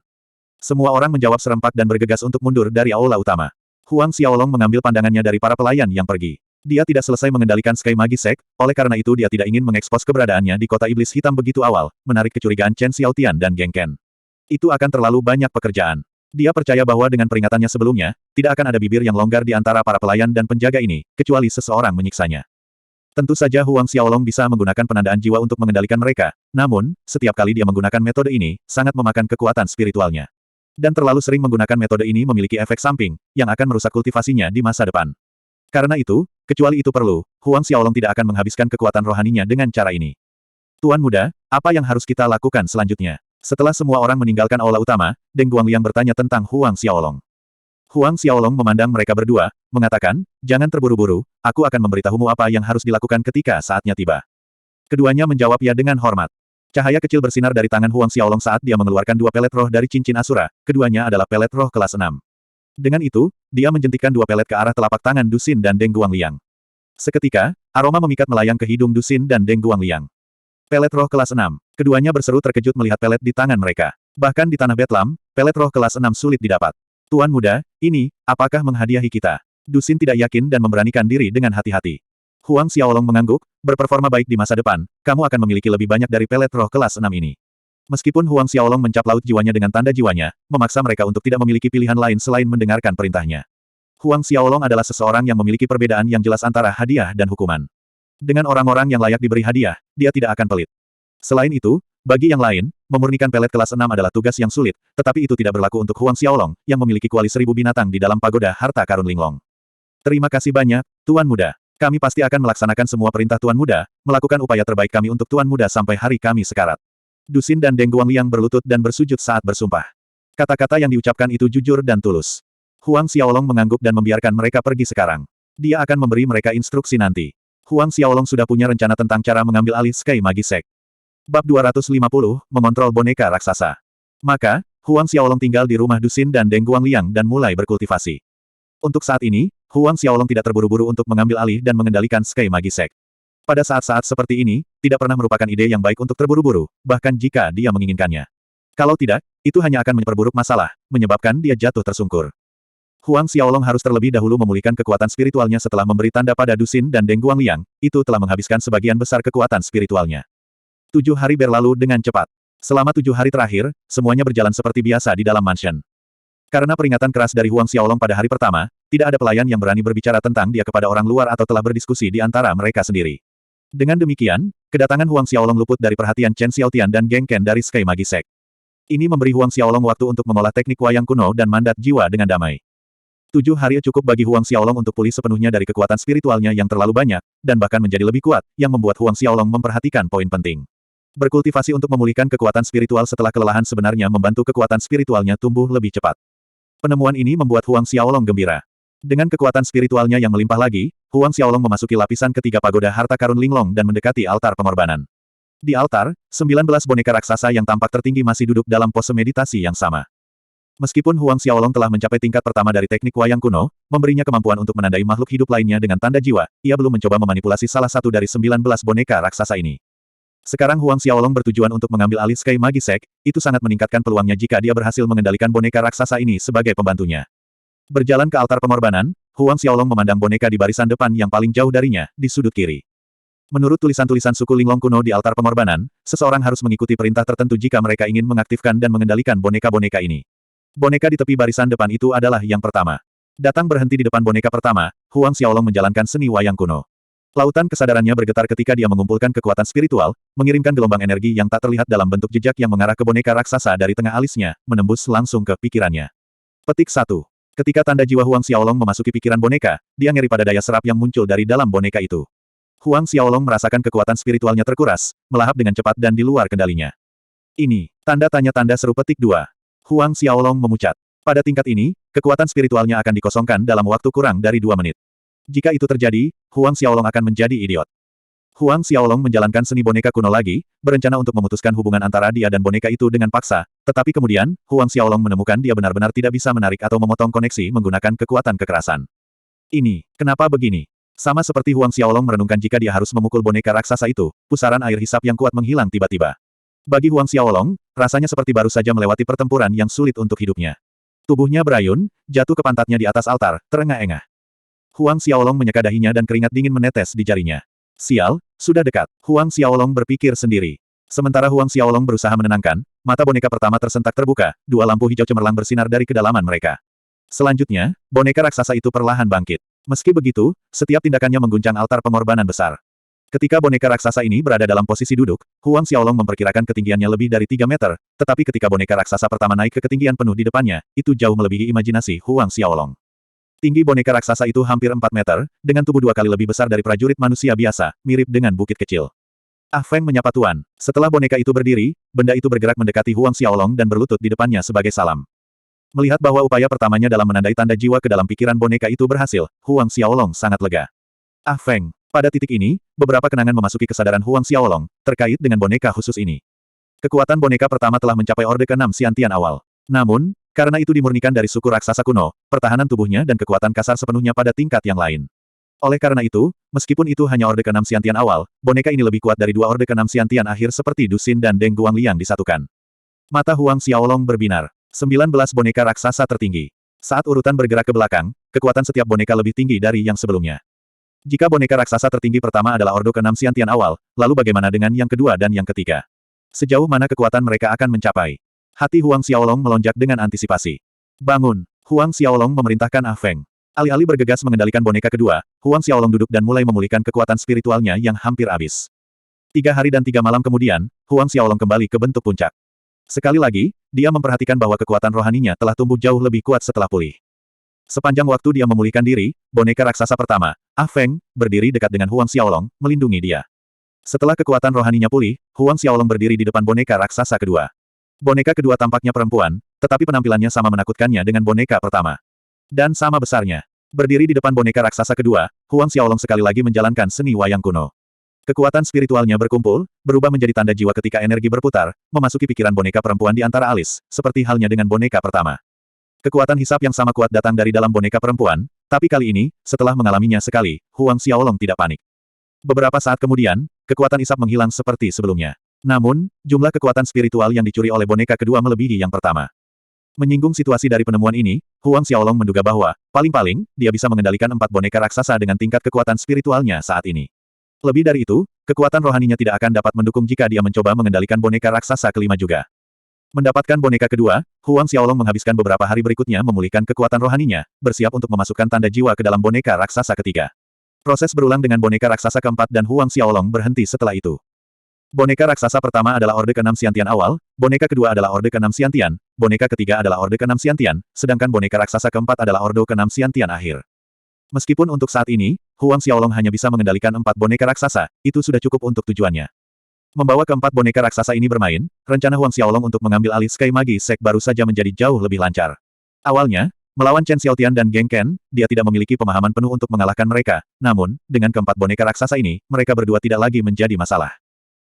Semua orang menjawab serempak dan bergegas untuk mundur dari aula utama. Huang Xiaolong mengambil pandangannya dari para pelayan yang pergi. Dia tidak selesai mengendalikan Sky Magi Sect, oleh karena itu dia tidak ingin mengekspos keberadaannya di kota iblis hitam begitu awal, menarik kecurigaan Chen Xiaotian dan Geng Ken. Itu akan terlalu banyak pekerjaan. Dia percaya bahwa dengan peringatannya sebelumnya, tidak akan ada bibir yang longgar di antara para pelayan dan penjaga ini, kecuali seseorang menyiksanya. Tentu saja Huang Xiaolong bisa menggunakan penandaan jiwa untuk mengendalikan mereka, namun, setiap kali dia menggunakan metode ini, sangat memakan kekuatan spiritualnya. Dan terlalu sering menggunakan metode ini memiliki efek samping, yang akan merusak kultivasinya di masa depan. Karena itu, kecuali itu perlu, Huang Xiaolong tidak akan menghabiskan kekuatan rohaninya dengan cara ini. Tuan muda, apa yang harus kita lakukan selanjutnya? Setelah semua orang meninggalkan aula utama, Deng Guangliang bertanya tentang Huang Xiaolong. Huang Xiaolong memandang mereka berdua, mengatakan, jangan terburu-buru, aku akan memberitahumu apa yang harus dilakukan ketika saatnya tiba. Keduanya menjawab ya dengan hormat. Cahaya kecil bersinar dari tangan Huang Xiaolong saat dia mengeluarkan dua pelet roh dari cincin Asura, keduanya adalah pelet roh kelas 6. Dengan itu, dia menjentikkan dua pelet ke arah telapak tangan Dusin dan Deng Guangliang. Seketika, aroma memikat melayang ke hidung Dusin dan Deng Guangliang. Pelet roh kelas 6. Keduanya berseru terkejut melihat pelet di tangan mereka. Bahkan di tanah Betlam, pelet roh kelas 6 sulit didapat. Tuan muda, ini, apakah menghadiahi kita? Dusin tidak yakin dan memberanikan diri dengan hati-hati. Huang Xiaolong mengangguk, berperforma baik di masa depan, kamu akan memiliki lebih banyak dari pelet roh kelas 6 ini. Meskipun Huang Xiaolong mencap laut jiwanya dengan tanda jiwanya, memaksa mereka untuk tidak memiliki pilihan lain selain mendengarkan perintahnya. Huang Xiaolong adalah seseorang yang memiliki perbedaan yang jelas antara hadiah dan hukuman. Dengan orang-orang yang layak diberi hadiah, dia tidak akan pelit. Selain itu, bagi yang lain, memurnikan pelet kelas 6 adalah tugas yang sulit, tetapi itu tidak berlaku untuk Huang Xiaolong, yang memiliki kuali 1000 binatang di dalam pagoda harta karun Linglong. Terima kasih banyak, Tuan Muda. Kami pasti akan melaksanakan semua perintah Tuan Muda, melakukan upaya terbaik kami untuk Tuan Muda sampai hari kami sekarat. Dusin dan Deng Guangliang berlutut dan bersujud saat bersumpah. Kata-kata yang diucapkan itu jujur dan tulus. Huang Xiaolong mengangguk dan membiarkan mereka pergi sekarang. Dia akan memberi mereka instruksi nanti. Huang Xiaolong sudah punya rencana tentang cara mengambil alih Sky Magi Sect. Bab 250, mengontrol boneka raksasa. Maka, Huang Xiaolong tinggal di rumah Dusin dan Deng Guangliang dan mulai berkultivasi. Untuk saat ini, Huang Xiaolong tidak terburu-buru untuk mengambil alih dan mengendalikan Sky Magi Sect. Pada saat-saat seperti ini, tidak pernah merupakan ide yang baik untuk terburu-buru, bahkan jika dia menginginkannya. Kalau tidak, itu hanya akan memperburuk masalah, menyebabkan dia jatuh tersungkur. Huang Xiaolong harus terlebih dahulu memulihkan kekuatan spiritualnya setelah memberi tanda pada Dusin dan Deng Guangliang, itu telah menghabiskan sebagian besar kekuatan spiritualnya. 7 hari berlalu dengan cepat. Selama 7 hari terakhir, semuanya berjalan seperti biasa di dalam mansion. Karena peringatan keras dari Huang Xiaolong pada hari pertama, tidak ada pelayan yang berani berbicara tentang dia kepada orang luar atau telah berdiskusi di antara mereka sendiri. Dengan demikian, kedatangan Huang Xiaolong luput dari perhatian Chen Xiaotian dan Geng Ken dari Sky Magi Sect. Ini memberi Huang Xiaolong waktu untuk mengolah teknik wayang kuno dan mandat jiwa dengan damai. 7 hari cukup bagi Huang Xiaolong untuk pulih sepenuhnya dari kekuatan spiritualnya yang terlalu banyak, dan bahkan menjadi lebih kuat, yang membuat Huang Xiaolong memperhatikan poin penting. Berkultivasi untuk memulihkan kekuatan spiritual setelah kelelahan sebenarnya membantu kekuatan spiritualnya tumbuh lebih cepat. Penemuan ini membuat Huang Xiaolong gembira. Dengan kekuatan spiritualnya yang melimpah lagi, Huang Xiaolong memasuki lapisan ketiga pagoda harta karun Linglong dan mendekati altar pengorbanan. Di altar, 19 boneka raksasa yang tampak tertinggi masih duduk dalam pose meditasi yang sama. Meskipun Huang Xiaolong telah mencapai tingkat pertama dari teknik wayang kuno, memberinya kemampuan untuk menandai makhluk hidup lainnya dengan tanda jiwa, ia belum mencoba memanipulasi salah satu dari 19 boneka raksasa ini. Sekarang Huang Xiaolong bertujuan untuk mengambil alih Sky Magi Sect, itu sangat meningkatkan peluangnya jika dia berhasil mengendalikan boneka raksasa ini sebagai pembantunya. Berjalan ke altar pengorbanan, Huang Xiaolong memandang boneka di barisan depan yang paling jauh darinya, di sudut kiri. Menurut tulisan-tulisan suku Linglong kuno di altar pengorbanan, seseorang harus mengikuti perintah tertentu jika mereka ingin mengaktifkan dan mengendalikan boneka-boneka ini. Boneka di tepi barisan depan itu adalah yang pertama. Datang berhenti di depan boneka pertama, Huang Xiaolong menjalankan seni wayang kuno. Lautan kesadarannya bergetar ketika dia mengumpulkan kekuatan spiritual, mengirimkan gelombang energi yang tak terlihat dalam bentuk jejak yang mengarah ke boneka raksasa dari tengah alisnya, menembus langsung ke pikirannya. Petik 1. Ketika tanda jiwa Huang Xiaolong memasuki pikiran boneka, dia ngeri pada daya serap yang muncul dari dalam boneka itu. Huang Xiaolong merasakan kekuatan spiritualnya terkuras, melahap dengan cepat dan di luar kendalinya. Ini, tanda tanya-tanda seru petik 2. Huang Xiaolong memucat. Pada tingkat ini, kekuatan spiritualnya akan dikosongkan dalam waktu kurang dari 2 menit. Jika itu terjadi, Huang Xiaolong akan menjadi idiot. Huang Xiaolong menjalankan seni boneka kuno lagi, berencana untuk memutuskan hubungan antara dia dan boneka itu dengan paksa, tetapi kemudian, Huang Xiaolong menemukan dia benar-benar tidak bisa menarik atau memotong koneksi menggunakan kekuatan kekerasan. Ini, kenapa begini? Sama seperti Huang Xiaolong merenungkan jika dia harus memukul boneka raksasa itu, pusaran air hisap yang kuat menghilang tiba-tiba. Bagi Huang Xiaolong, rasanya seperti baru saja melewati pertempuran yang sulit untuk hidupnya. Tubuhnya berayun, jatuh ke pantatnya di atas altar, terengah-engah. Huang Xiaolong menyeka dahinya dan keringat dingin menetes di jarinya. Sial, sudah dekat. Huang Xiaolong berpikir sendiri. Sementara Huang Xiaolong berusaha menenangkan, mata boneka pertama tersentak terbuka, 2 lampu hijau cemerlang bersinar dari kedalaman mereka. Selanjutnya, boneka raksasa itu perlahan bangkit. Meski begitu, setiap tindakannya mengguncang altar pengorbanan besar. Ketika boneka raksasa ini berada dalam posisi duduk, Huang Xiaolong memperkirakan ketinggiannya lebih dari 3 meter, tetapi ketika boneka raksasa pertama naik ke ketinggian penuh di depannya, itu jauh melebihi imajinasi Huang Xiaolong. Tinggi boneka raksasa itu hampir 4 meter, dengan tubuh 2 kali lebih besar dari prajurit manusia biasa, mirip dengan bukit kecil. Ah Feng menyapa tuan. Setelah boneka itu berdiri, benda itu bergerak mendekati Huang Xiaolong dan berlutut di depannya sebagai salam. Melihat bahwa upaya pertamanya dalam menandai tanda jiwa ke dalam pikiran boneka itu berhasil, Huang Xiaolong sangat lega. Ah Feng, pada titik ini, beberapa kenangan memasuki kesadaran Huang Xiaolong, terkait dengan boneka khusus ini. Kekuatan boneka pertama telah mencapai Orde ke-6 Xiantian awal. Namun, karena itu dimurnikan dari suku raksasa kuno, pertahanan tubuhnya dan kekuatan kasar sepenuhnya pada tingkat yang lain. Oleh karena itu, meskipun itu hanya Orde ke-6 Xiantian awal, boneka ini lebih kuat dari 2 Orde ke-6 Xiantian akhir seperti Du Xin dan Deng Guangliang disatukan. Mata Huang Xiaolong berbinar. 19 boneka raksasa tertinggi. Saat urutan bergerak ke belakang, kekuatan setiap boneka lebih tinggi dari yang sebelumnya. Jika boneka raksasa tertinggi pertama adalah Orde ke-6 Xiantian awal, lalu bagaimana dengan yang kedua dan yang ketiga? Sejauh mana kekuatan mereka akan mencapai? Hati Huang Xiaolong melonjak dengan antisipasi. Bangun! Huang Xiaolong memerintahkan Ah Feng. Alih-alih bergegas mengendalikan boneka kedua, Huang Xiaolong duduk dan mulai memulihkan kekuatan spiritualnya yang hampir habis. 3 hari dan 3 malam kemudian, Huang Xiaolong kembali ke bentuk puncak. Sekali lagi, dia memperhatikan bahwa kekuatan rohaninya telah tumbuh jauh lebih kuat setelah pulih. Sepanjang waktu dia memulihkan diri, boneka raksasa pertama, Ah Feng, berdiri dekat dengan Huang Xiaolong, melindungi dia. Setelah kekuatan rohaninya pulih, Huang Xiaolong berdiri di depan boneka raksasa kedua. Boneka kedua tampaknya perempuan, tetapi penampilannya sama menakutkannya dengan boneka pertama. Dan sama besarnya. Berdiri di depan boneka raksasa kedua, Huang Xiaolong sekali lagi menjalankan seni wayang kuno. Kekuatan spiritualnya berkumpul, berubah menjadi tanda jiwa ketika energi berputar, memasuki pikiran boneka perempuan di antara alis, seperti halnya dengan boneka pertama. Kekuatan hisap yang sama kuat datang dari dalam boneka perempuan, tapi kali ini, setelah mengalaminya sekali, Huang Xiaolong tidak panik. Beberapa saat kemudian, kekuatan hisap menghilang seperti sebelumnya. Namun, jumlah kekuatan spiritual yang dicuri oleh boneka kedua melebihi yang pertama. Menyinggung situasi dari penemuan ini, Huang Xiaolong menduga bahwa, paling-paling, dia bisa mengendalikan 4 boneka raksasa dengan tingkat kekuatan spiritualnya saat ini. Lebih dari itu, kekuatan rohaninya tidak akan dapat mendukung jika dia mencoba mengendalikan boneka raksasa kelima juga. Mendapatkan boneka kedua, Huang Xiaolong menghabiskan beberapa hari berikutnya memulihkan kekuatan rohaninya, bersiap untuk memasukkan tanda jiwa ke dalam boneka raksasa ketiga. Proses berulang dengan boneka raksasa keempat dan Huang Xiaolong berhenti setelah itu. Boneka raksasa pertama adalah Orde ke-6 Xiantian awal, boneka kedua adalah Orde ke-6 Xiantian, boneka ketiga adalah Orde ke-6 Xiantian, sedangkan boneka raksasa keempat adalah Orde ke-6 Xiantian akhir. Meskipun untuk saat ini, Huang Xiaolong hanya bisa mengendalikan 4 boneka raksasa, itu sudah cukup untuk tujuannya. Membawa keempat boneka raksasa ini bermain, rencana Huang Xiaolong untuk mengambil alih Sky Magi Sek baru saja menjadi jauh lebih lancar. Awalnya, melawan Chen Xiaotian dan Geng Ken, dia tidak memiliki pemahaman penuh untuk mengalahkan mereka, namun, dengan keempat boneka raksasa ini, mereka berdua tidak lagi menjadi masalah.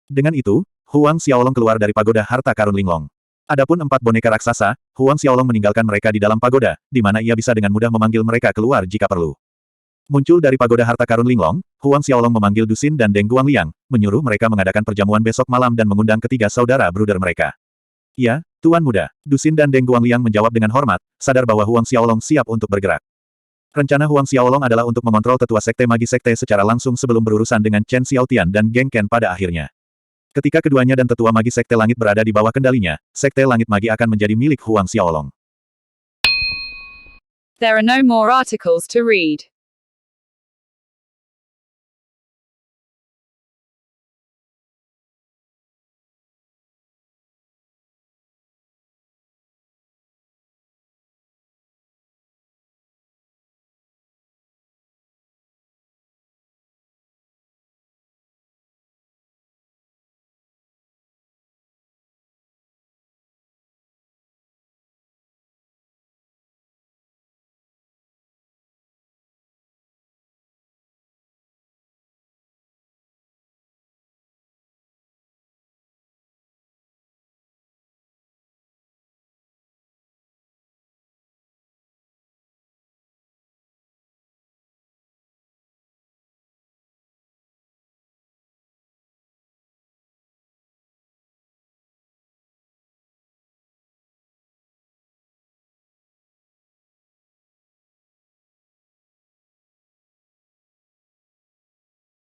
Dengan itu, Huang Xiaolong keluar dari pagoda harta karun Linglong. Adapun 4 boneka raksasa, Huang Xiaolong meninggalkan mereka di dalam pagoda, di mana ia bisa dengan mudah memanggil mereka keluar jika perlu. Muncul dari pagoda harta karun Linglong, Huang Xiaolong memanggil Du Xin dan Deng Guangliang, menyuruh mereka mengadakan perjamuan besok malam dan mengundang ketiga saudara bruder mereka. Ya, Tuan Muda. Du Xin dan Deng Guangliang menjawab dengan hormat, sadar bahwa Huang Xiaolong siap untuk bergerak. Rencana Huang Xiaolong adalah untuk mengontrol tetua sekte magi sekte secara langsung sebelum berurusan dengan Chen Xiaotian dan Geng Ken pada akhirnya. Ketika keduanya dan tetua magi sekte langit berada di bawah kendalinya, sekte langit magi akan menjadi milik Huang Xiaolong. There are no more articles to read.